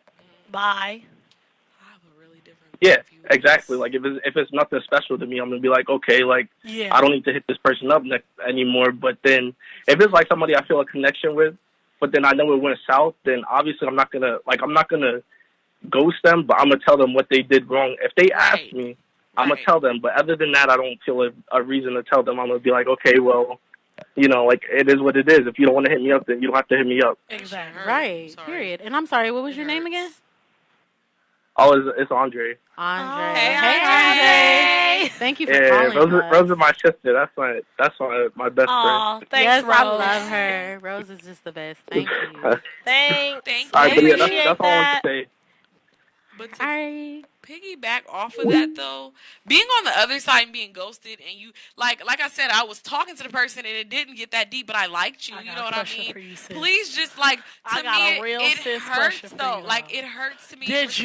bye. I have a really different. Yeah, exactly. Like if it's nothing special to me, I'm gonna be like, okay, like I don't need to hit this person up anymore. But then if it's like somebody I feel a connection with, but then I know it went south, then obviously I'm not gonna ghost them, but I'm gonna tell them what they did wrong. If they ask me, I'm going to tell them. But other than that, I don't feel a reason to tell them. I'm going to be like, okay, well, you know, like, it is what it is. If you don't want to hit me up, then you don't have to hit me up. Exactly. Right, period. And I'm sorry, what was your name again? Oh, it's Andre. Andre. Oh, hey, Andre. Thank you for calling Rose is my sister. That's my best friend. Oh, thanks, yes, Rose. I love her. Rose is just the best. Thank you. Thanks. All right, but yeah, that's all I want to say. But to piggyback off of that, though, being on the other side and being ghosted, and you, like I said, I was talking to the person and it didn't get that deep, but I liked you. You know what I mean? Please, just like to me, it hurts though. Like it hurts to me. Did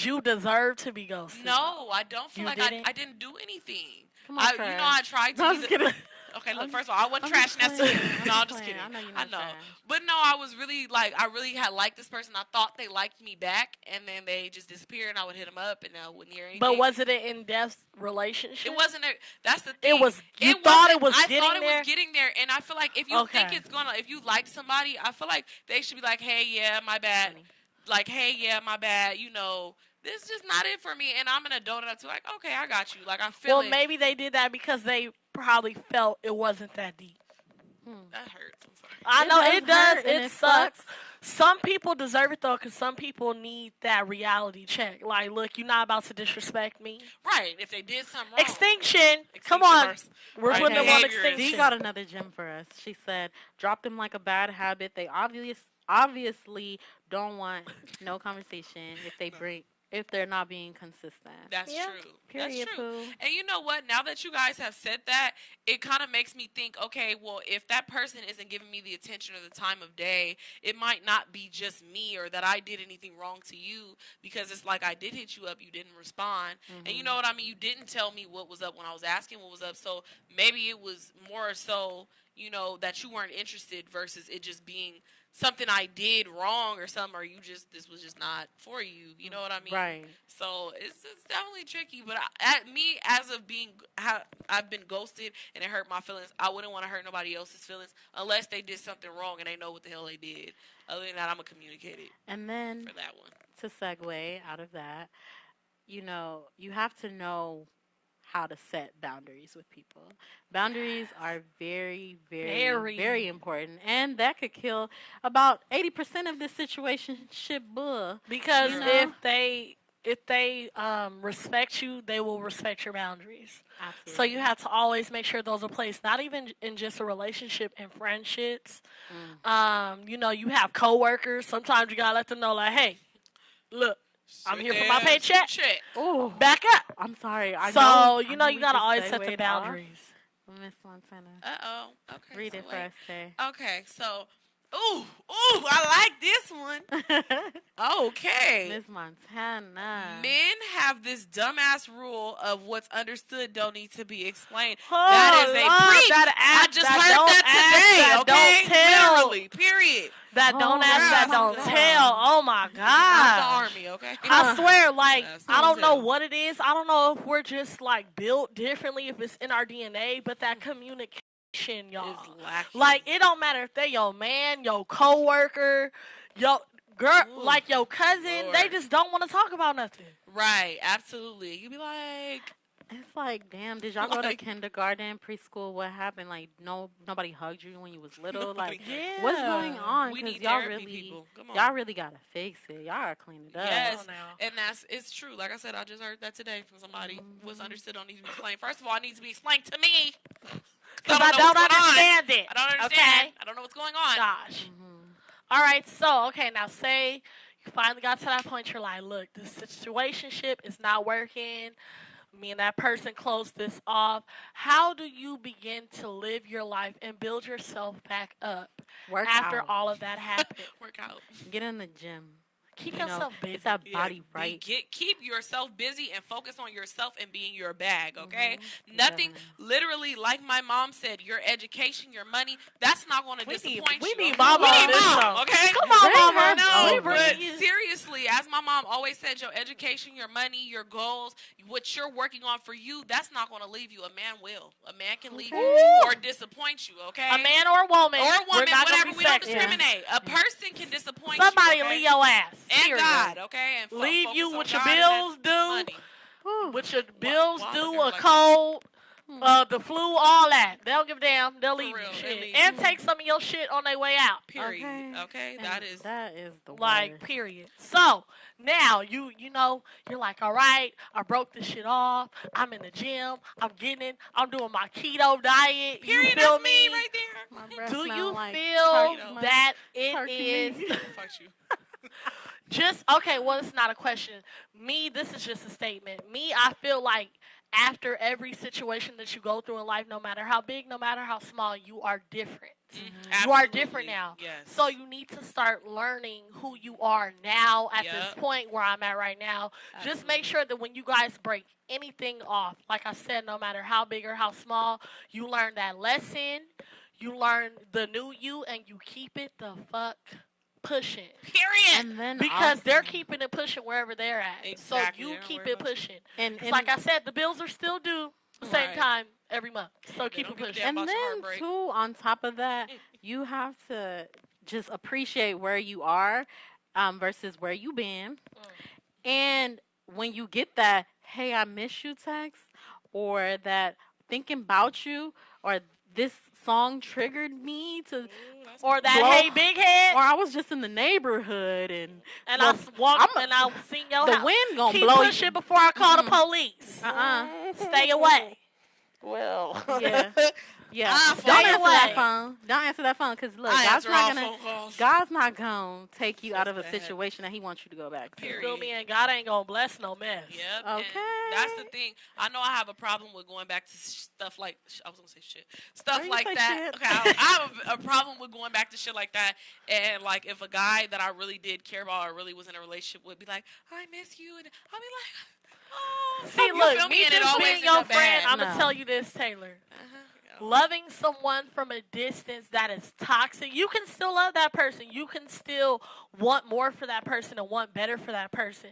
you deserve to be ghosted? No, I don't feel like I didn't do anything. Come on, I tried to. Okay, look, first of all, I wasn't trashing that scene. No, I'm just kidding. I know. But no, I was really, I really had liked this person. I thought they liked me back, and then they just disappeared, and I would hit them up, and I wouldn't hear anything. But was it an in-depth relationship? It wasn't. That's the thing. I thought it was getting there, and I feel like if you think it's gonna, if you like somebody, I feel like they should be like, hey, yeah, my bad. Like, hey, yeah, my bad, you know. This is just not it for me, and I'm an adult enough to like, okay, I got you. Like, I feel it. Well, maybe they did that because they probably felt it wasn't that deep. That hurts. I'm sorry. I know it does. It sucks. Some people deserve it though, because some people need that reality check. Like, look, you're not about to disrespect me. Right? If they did something wrong. Extinction. Come on. We're putting them on extinction. Dee got another gem for us. She said, "Drop them like a bad habit. They obviously don't want no conversation if they're not being consistent." That's true. Period. That's true. And you know what? Now that you guys have said that, it kind of makes me think, okay, well, if that person isn't giving me the attention or the time of day, it might not be just me or that I did anything wrong to you, because it's like I did hit you up, you didn't respond. And you know what I mean? You didn't tell me what was up when I was asking what was up. So maybe it was more so, you know, that you weren't interested versus it just being something I did wrong or something, or this was just not for you. You know what I mean? Right. So it's definitely tricky. But I've been ghosted and it hurt my feelings. I wouldn't want to hurt nobody else's feelings unless they did something wrong and they know what the hell they did. Other than that, I'm gonna communicate it. And then for that one, to segue out of that, you know, you have to know how to set boundaries with people. Boundaries are very, very, very important, and that could kill about 80% of this situationship bull. Because if they respect you, they will respect your boundaries. Absolutely. So you have to always make sure those are placed, not even in just a relationship, in friendships. You know, you have coworkers. Sometimes you gotta let them know, like, hey, look, I'm here for my paycheck. Ooh, back up. I'm sorry. You know, you gotta always set the boundaries. Miss Montana. Okay. Read it for us, Tay. Okay, so, I like this one. Okay. Miss Montana. Men have this dumbass rule of what's understood don't need to be explained. Oh, that is a preach. I just heard that today. Okay, don't tell. Literally. Period. That don't ask, that don't tell. Oh my God. Not the army, okay? I swear, like, I don't know what it is. I don't know if we're just like built differently, if it's in our DNA, but that communication, y'all, is lacking. Like, it don't matter if they your man, your coworker, your girl, like your cousin. Lord. They just don't want to talk about nothing. Right, absolutely. You be like, it's like, damn, did y'all go to kindergarten, preschool? What happened? Like, nobody hugged you when you was little? Like, what's going on? We need y'all therapy, really, people. Come on. y'all really gotta fix it. Y'all gotta clean it up. Yes, and it's true. Like I said, I just heard that today from somebody. What's understood don't need to be explained. First of all, it needs to be explained to me. Because I don't understand it. I don't understand. Okay? I don't know what's going on. Gosh. All right, so, okay, now say you finally got to that point, you're like, look, this situationship is not working. Me and that person closed this off. How do you begin to live your life and build yourself back up after all of that happened? Work out. Get in the gym. Keep yourself busy. Get that body right. Keep yourself busy and focus on yourself and being your bag, okay? Nothing, literally, like my mom said, your education, your money, that's not going to disappoint you. We need mama on this show. Okay? Come on, mama. No, but seriously, as my mom always said, your education, your money, your goals, what you're working on for you, that's not going to leave you. A man will. A man can leave you or disappoint you, okay? A man or a woman. Or a woman, whatever. We don't discriminate. A person can disappoint you. Somebody leave your ass. And Seriously. God, okay? And leave you with your bills due. with your bills Why due, would a they cold, the flu, all that. They don't give a damn. They'll leave real, you they shit. leave And you. take some of your shit on their way out. Period. Okay, And that is the Like, worst. period. So, now, you know, you're like, all right, I broke this shit off. I'm in the gym. I'm getting it. I'm doing my keto diet. period. You feel That's me me? right there. My breath Do smell you like feel turkey that it turkey is meat. Fuck you. just okay? Well, it's not a question. Me, this is just a statement. Me, I feel like after every situation that you go through in life, no matter how big, no matter how small, you are different. You are different now. Yes. So you need to start learning who you are now at Yep. this point where I'm at right now. Just make sure that when you guys break anything off, like I said, no matter how big or how small, you learn that lesson, you learn the new you, and you keep it the fuck pushing. Period. And then Because also, they're keeping it pushing wherever they're at. Exactly. So They you don't keep worry it about you. pushing. and, It's like I said, the bills are still due the same Right. time every month. So They keep don't it give a pushing. damn and about your then heartbreak. too, on top of that, you have to just appreciate where you are versus where you been. And when you get that, hey, I miss you text, or that thinking about you, or this song triggered me to, Or that Blow- hey big head, or I was just in the neighborhood and and well, I walked I'm- and I seen your the house. wind gonna Keep blow pushing you. before I call the police. Stay away. Well, yeah, yeah. Ah, Don't stay answer that away. phone. Don't answer that phone because look, I God's answer all not gonna. phone calls. God's not gonna take you out of a bad. situation that He wants you to go back to. You Period. feel me? And God ain't gonna bless no mess. Yep. Okay. And that's the thing. I know I have a problem with going back to stuff like I was gonna say shit. Stuff Why you like say that. shit? Okay. I have a problem with going back to shit like that. And like if a guy that I really did care about or really was in a relationship would be like, I miss you, and I'll be like, oh. See, you look, feel me And it just always being ends your up friend, bad. I'm gonna No. tell you this, Taylor. Uh-huh. Loving someone from a distance that is toxic, you can still love that person. You can still want more for that person and want better for that person.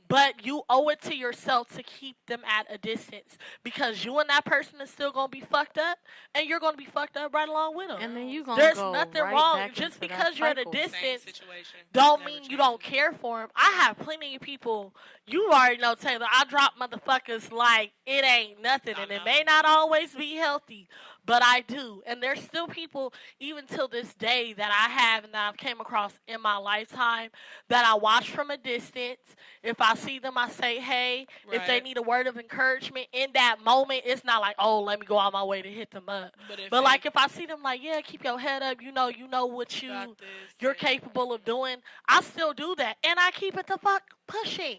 But you owe it to yourself to keep them at a distance because you and that person is still going to be fucked up and you're going to be fucked up right along with them. And then you gonna There's go nothing right wrong. back Just into that because you're at a cycle. Same distance situation. don't Never mean you changes. don't care for them. I have plenty of people. You already know, Taylor. I drop motherfuckers like it ain't nothing, and it may not always be healthy, but I do. And there's still people, even till this day, that I have and that I've came across in my lifetime that I watch from a distance. If I see them, I say, hey. If they Right. need a word of encouragement in that moment, it's not like, oh, let me go out my way to hit them up. But like if I see them, like, yeah, keep your head up. You know what got this, you're yeah. capable of doing. I still do that, and I keep it the fuck pushing.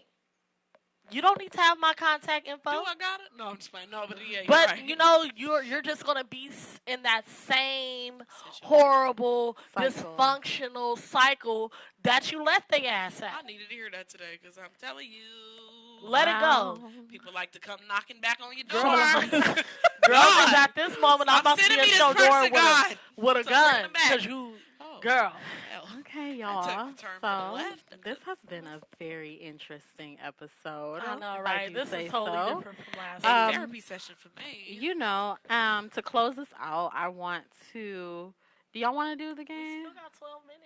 You don't need to have my contact info. Do I got it? No, I'm just playing. No, but yeah, you're But right. you know, you're just gonna be in that same horrible, Cycle. dysfunctional cycle that you left the ass I at. needed to hear that today because I'm telling you. Let it go. People like to come knocking back on your door. Girl, God. 'cause at this moment, I'm about to sending be me at your this door person, with God. with a So gun. bring them back. Because you, Oh, girl. hell. Okay, I y'all. took a turn for the So left. this has been a very interesting episode. I know, if right? do This say is totally so. different from last A time. therapy session for me. You know, to close this out, I want to. Do y'all want to do the We game? still got 12 minutes.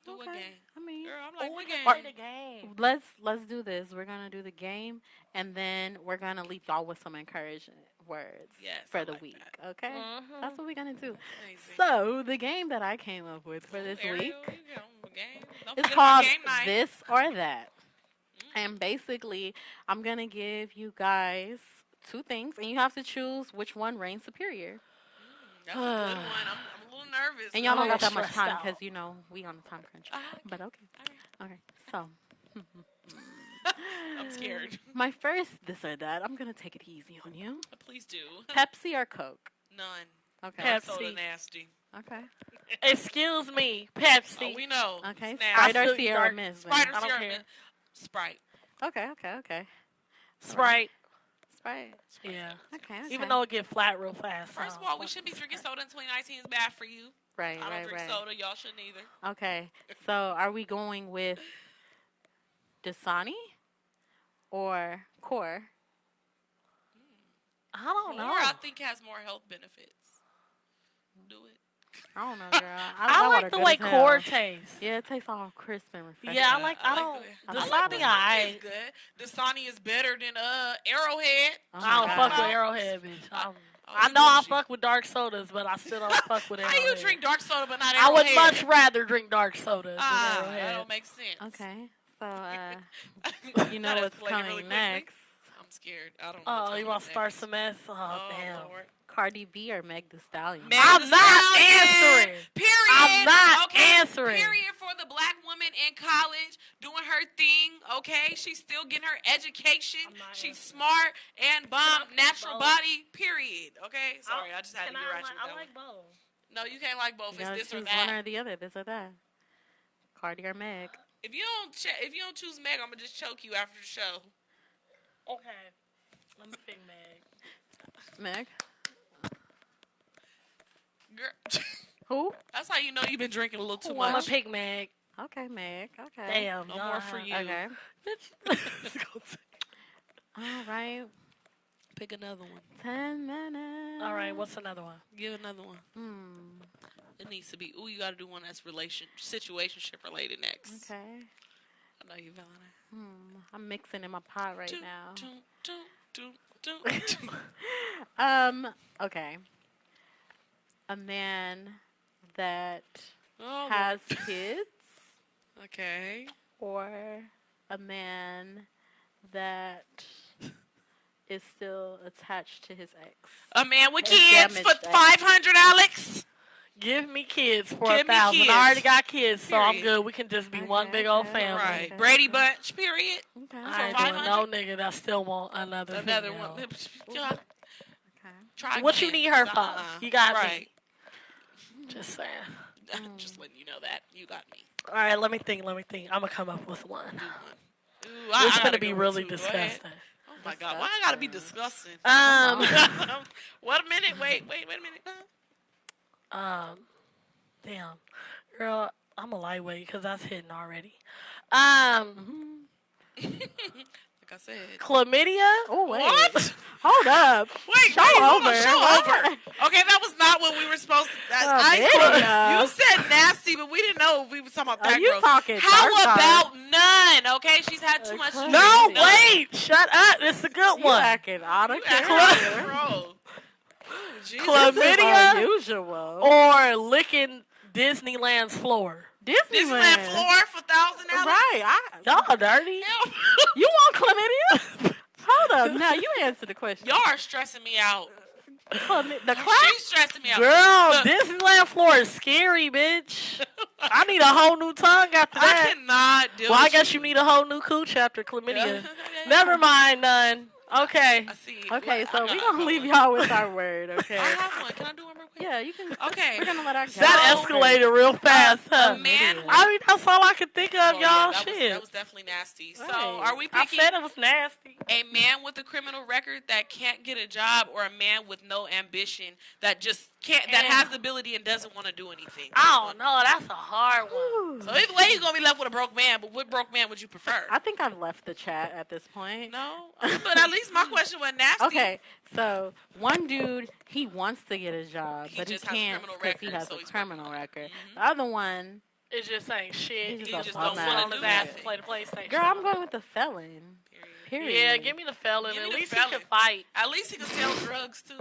Do a Okay. game. I mean, Girl, I'm like, Oh, we what can game? play the game. let's do this. We're gonna do the game, and then we're gonna leave y'all with some encouraging words Yes, for I the like week. that. Okay, Mhm. that's what we're gonna do. Amazing. So the game that I came up with for this Ariel, week you got a game. Don't it's forget about called game night. This or That. And basically, I'm going to give you guys two things, and you have to choose which one reigns superior. That's a good one. I'm a little nervous. And y'all don't I'm got that much stressed time out. because, we on the time crunch. Okay. But okay. Okay. So, I'm scared. my first this or that, I'm going to take it easy on you. Please do. Pepsi or Coke? None. Okay. Pepsi. Soda nasty. Okay. Excuse me, Pepsi. Oh, we know. Okay. It's Sprite nasty. or still Sierra dark- Mist? Sprite then? or I don't Sierra care. Mist? Sprite. Okay. Sprite. Sprite. Yeah. Okay. Even though it get flat real fast. First of all, we shouldn't be drinking soda in 2019. It's bad for you. Right, I don't drink right. soda. Y'all shouldn't either. Okay. So, are we going with Dasani or Core? I don't know. Or I think has more health benefits. Do it. I don't know, girl. I like the way corn tastes. Yeah, it tastes all crisp and refreshing. Yeah, I like Dasani. Dasani is good. Dasani is better than Arrowhead. I don't fuck with Arrowhead, bitch. I know I fuck with dark sodas, but I still don't fuck with Arrowhead. How you drink dark soda but not Arrowhead? I would much rather drink dark soda than Arrowhead. That don't make sense. Okay, so you know what's coming next. I'm scared. I don't know. Oh, you want to start some mess? Oh, damn. Lord. Cardi B or Meg Thee Stallion? I'm not answering. Period. I'm not answering. Period for the black woman in college doing her thing. Okay, she's still getting her education. She's smart and bomb, natural body. Period. Okay, sorry, I just had to get right with that. I like both. No, you can't like both. It's this or choose that. one or the other. This or that. Cardi or Meg? If you don't choose Meg, I'm gonna just choke you after the show. Okay, let me pick Meg. Meg? Girl. Who? That's how you know you've been drinking a little too I'm much. gonna pick Meg. Okay, Meg. Okay. Damn, No more for you. Okay. All right. Pick another one. 10 minutes. All right, what's another one? Give another one. It needs to be. Ooh, you got to do one that's situationship related next. Okay. I know you feeling it. I'm mixing in my pot right now. Okay. A man that has kids. Okay. Or a man that is still attached to his ex. A man with kids for 500, Alex. Give me kids for 1,000. I already got kids, so I'm good. We can just be one big old family. Right. Okay. Brady Bunch, period. Okay. I ain't doing no nigga that still want another one. Okay. Try what you need her for? You got me. Just saying. Just letting you know that. You got me. All right, let me think. I'm going to come up with one. Ooh, it's going to be really disgusting. Oh, my God. Why I got to be disgusting? What a minute. Wait a minute. Damn. Girl, I'm a lightweight because that's hidden already. Like I said. Chlamydia? Oh, wait. What? Hold up. Show over. Okay, that was not what we were supposed to. You said nasty, but we didn't know if we were talking about that girl. How about none? Okay, she's had too much. No, wait. Shut up. It's a good one. Acting out of character. Chlamydia unusual. or licking Disneyland's floor. Disneyland floor for $1,000. Right. Y'all dirty. You want chlamydia? Hold up. Now you answer the question. Y'all are stressing me out. The clap? She's stressing me out. Girl, Disneyland floor is scary, bitch. I need a whole new tongue after that. I cannot deal Well, with I guess you need a whole new cooch after chlamydia. Never mind, none. Okay. I see. Okay, so we're going to leave y'all with our word, okay? I have one. Can I do one real quick? Yeah, you can. Okay. We're going to let our That escalated real fast, huh? A man. I mean, that's all I could think of, y'all. That was definitely nasty. So, are we picking I said it was nasty. a man with a criminal record that can't get a job, or a man with no ambition that just can't, that has the ability and doesn't want to do anything? I don't know. That's a hard one. So either way, you're gonna be left with a broke man. But what broke man would you prefer? I think I've left the chat at this point. No, but at least my question was nasty. Okay, so one dude, he wants to get a job, but he can't because he has a criminal record. The other one, it's just saying shit. He just don't want do his ass to play the PlayStation. Girl, I'm going with the felon. Period. Yeah, give me the felon. At least he can fight. At least he can sell drugs too.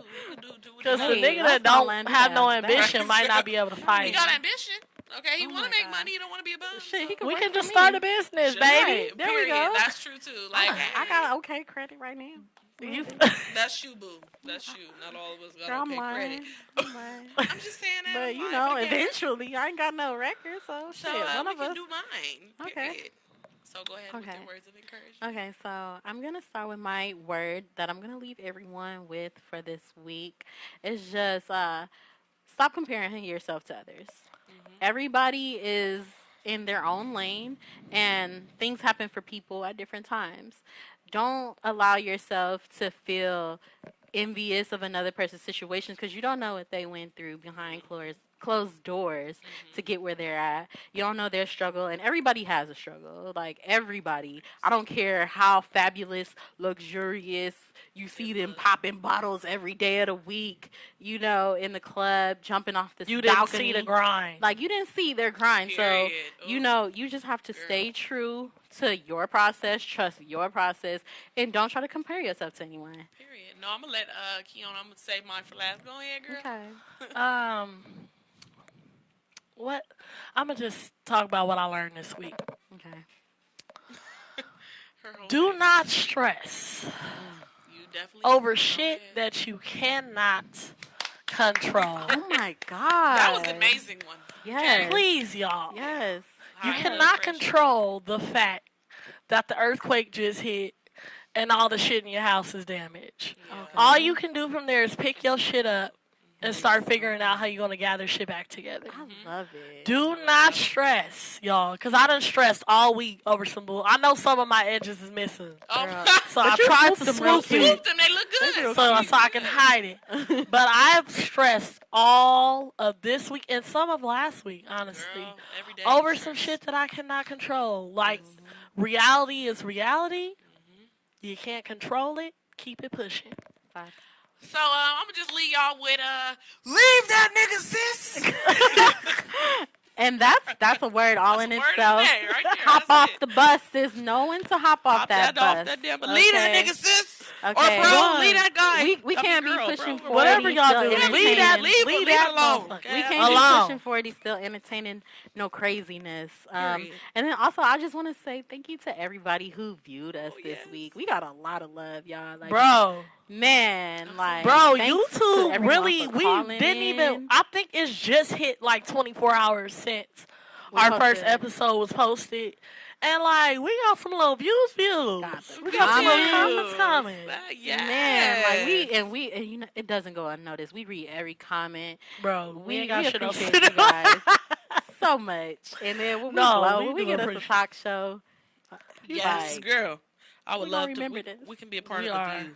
Because the nigga that don't have no ambition might not be able to fight. He got ambition. Okay, he want to make money. He don't want to be a bum. Shit, we can just start a business, baby. There we go. That's true too. Like I got okay credit right now. That's you, boo. That's you. Not all of us got Girl, okay credit. I'm just saying that. But you know, eventually, I ain't got no record, so shit. One of us can do mine. Okay. Period. So go ahead with your words of encouragement. Okay, so I'm going to start with my word that I'm going to leave everyone with for this week. It's just stop comparing yourself to others. Everybody is in their own lane, and things happen for people at different times. Don't allow yourself to feel envious of another person's situation because you don't know what they went through behind closed doors to get where they're at. You don't know their struggle, and everybody has a struggle. Like, everybody. I don't care how fabulous, luxurious you see them popping bottles every day of the week, you know, in the club, jumping off the balcony. You didn't see the grind. Like, you didn't see their grind. Period. So, you know, you just have to stay true to your process, trust your process, and don't try to compare yourself to anyone. Period. No, I'm going to let Kiona, I'm going to save mine for last. Go ahead, girl. Okay. What? I'm going to just talk about what I learned this week. Okay. Do not stress over shit that you cannot control. Oh, my God. That was an amazing one. Yes. Please, y'all. Yes. You cannot control the fact that the earthquake just hit and all the shit in your house is damaged. Okay. All you can do from there is pick your shit up and start figuring out how you're going to gather shit back together. I love it. Do not stress, y'all, because I done stressed all week over some bull. I know some of my edges is missing. So I tried to swoop them. They look good. So I can hide it. But I've stressed all of this week and some of last week, honestly, Girl, every day over some shit that I cannot control. Like, reality is reality. You can't control it. Keep it pushing. Bye. So I'm going to just leave y'all with, leave that nigga, sis. And that's a word all in That's a word itself. in there, right there. Hop That's off it. the bus, sis. Knowing to hop off that bus. Off that damn, but leave that nigga, sis. Okay. Or bro, leave that guy. We can't be pushing 40. Whatever y'all still do, leave entertaining. that alone. motherfucker. We can't alone. be pushing 40, still entertaining no craziness. Period. And then also, I just want to say thank you to everybody who viewed us this yes. week. We got a lot of love, y'all. Like, Bro. man, like, Bro, thanks to YouTube everyone really, for we calling didn't in. even, I think it's just hit like 24 hours since We our posted first episode was posted. And like, we got some little views. Got We them got some little comments. comments coming. Yes. Man, like we and you know, it doesn't go unnoticed. We read every comment. Bro, we ain't got shit else to appreciate do. you guys so much. And then when we blow, when we do get us a appreciate- talk show, Yes, like, girl. I would we love gonna to. remember this. We can be a part We of are. the view.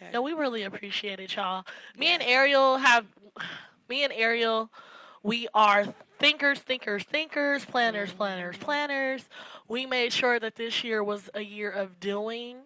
Okay. No, we really appreciate it, y'all. Me and Ariel, we are thinkers, planners. We made sure that this year was a year of doing.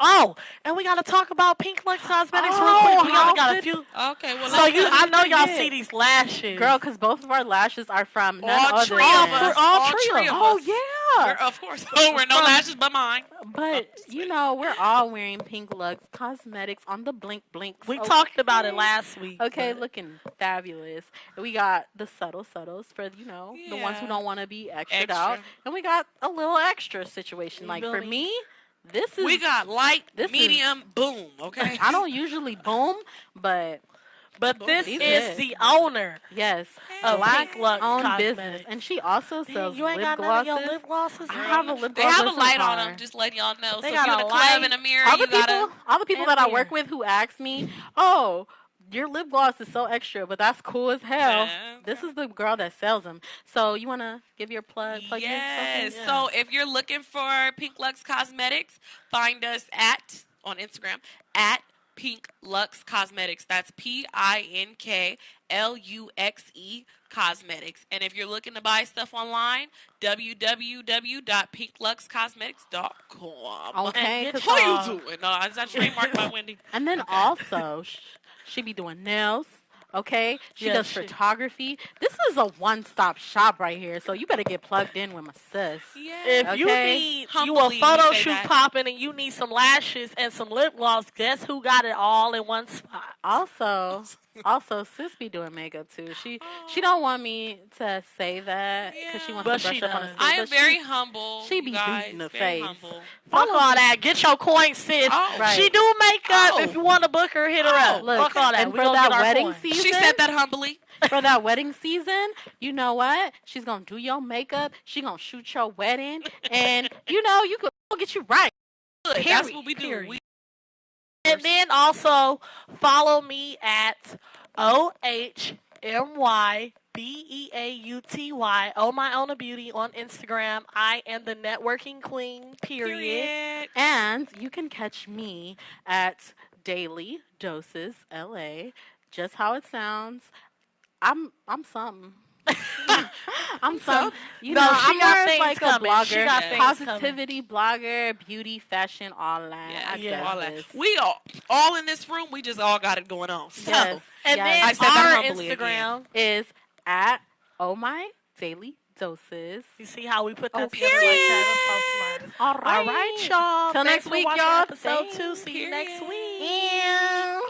Oh, and we got to talk about Pink Lux Cosmetics real quick. We only got a few. Okay, well, So I know y'all see these lashes. girl, because both of our lashes are from none All other three than of us. all three of Oh us. yeah, Of course. Oh, we're no lashes but mine. but you know we're all wearing Pink Lux Cosmetics on the blink blinks. We talked about it last week. Okay, but- looking fabulous. And we got the subtles for, you know, the ones who Yeah. don't want to be extra Extra. out. And we got a little extra situation. You Like, feel for me? me, this is... We got light, this medium, boom, okay? I don't usually boom, but But this These is good. the owner yes, of black Pink Lux owned Cosmetics. business. And she also Damn, sells you ain't lip got none glosses. of your lip glosses? I have a lip They gloss have a in the light on car. them, just letting y'all know. They So got if you're in a a club light. in a mirror, All the you gotta... people And that I mirror. work with who ask me, oh, your lip gloss is so extra, but that's cool as hell. Yeah. This is the girl that sells them. So you want to give your plug Yes. in? So if you're looking for Pink Lux Cosmetics, find us on Instagram at Pink Lux Cosmetics. That's PINKLUXE Cosmetics. And if you're looking to buy stuff online, www.pinkluxcosmetics.com. Okay. And 'cause, How you doing? No, is that trademarked by Wendy? and then also, she be doing nails. Okay, she Yeah, does she- photography. This is a one-stop shop right here. So you better get plugged in with my sis. If you Okay. need you a Humbly, photo we say shoot that. popping and you need some lashes and some lip gloss, guess who got it all in one spot? Also, sis be doing makeup too. She don't want me to say that because she wants But to brush she up on the does. skills. I am but very she- humble. she you be guys, beating the very face. humble. Fuck all that. Get your coin, sis. Oh, right. She do makeup. Oh. If you want to book her, hit her up. Look, Fuck all that. and We for gonna that get our wedding coin. season, She said that humbly. for that wedding season, you know what? She's gonna do your makeup. She gonna shoot your wedding, and you know you could get you right. Good. That's Period, what we do. period. We And then also follow me at OHMYBEAUTY. Oh My Ona Beauty on Instagram. I am the networking queen. Period. And you can catch me at Daily Doses LA, just how it sounds. I'm something. I'm something. You No, know, she I'm got more things like coming. a She blogger, got things positivity blogger, beauty, fashion, all that. Yeah, all that. This. We all in this room. We just all got it going on. So, yes, and then I said that our humbly Instagram is at Oh My Daily Doses. You see how we put that together period. like that? I'm so smart. All right, y'all. Till next week, watching y'all. Episode 2. See you next week. Ew.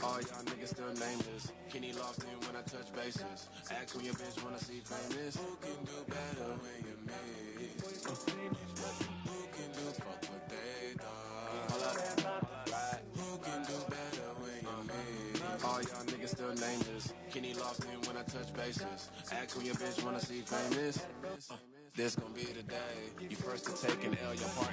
All y'all niggas still nameless. Kenny locked in when I touch bases. Ask when your bitch wanna see famous. Who can do better when you're me? Who can do fuck what they thought? Hold up. Right. Who can do better when you're me? All y'all niggas still nameless. Kenny locked in when I touch bases. Ask when your bitch wanna see famous. This gon' be the day. You first to take an L, your part.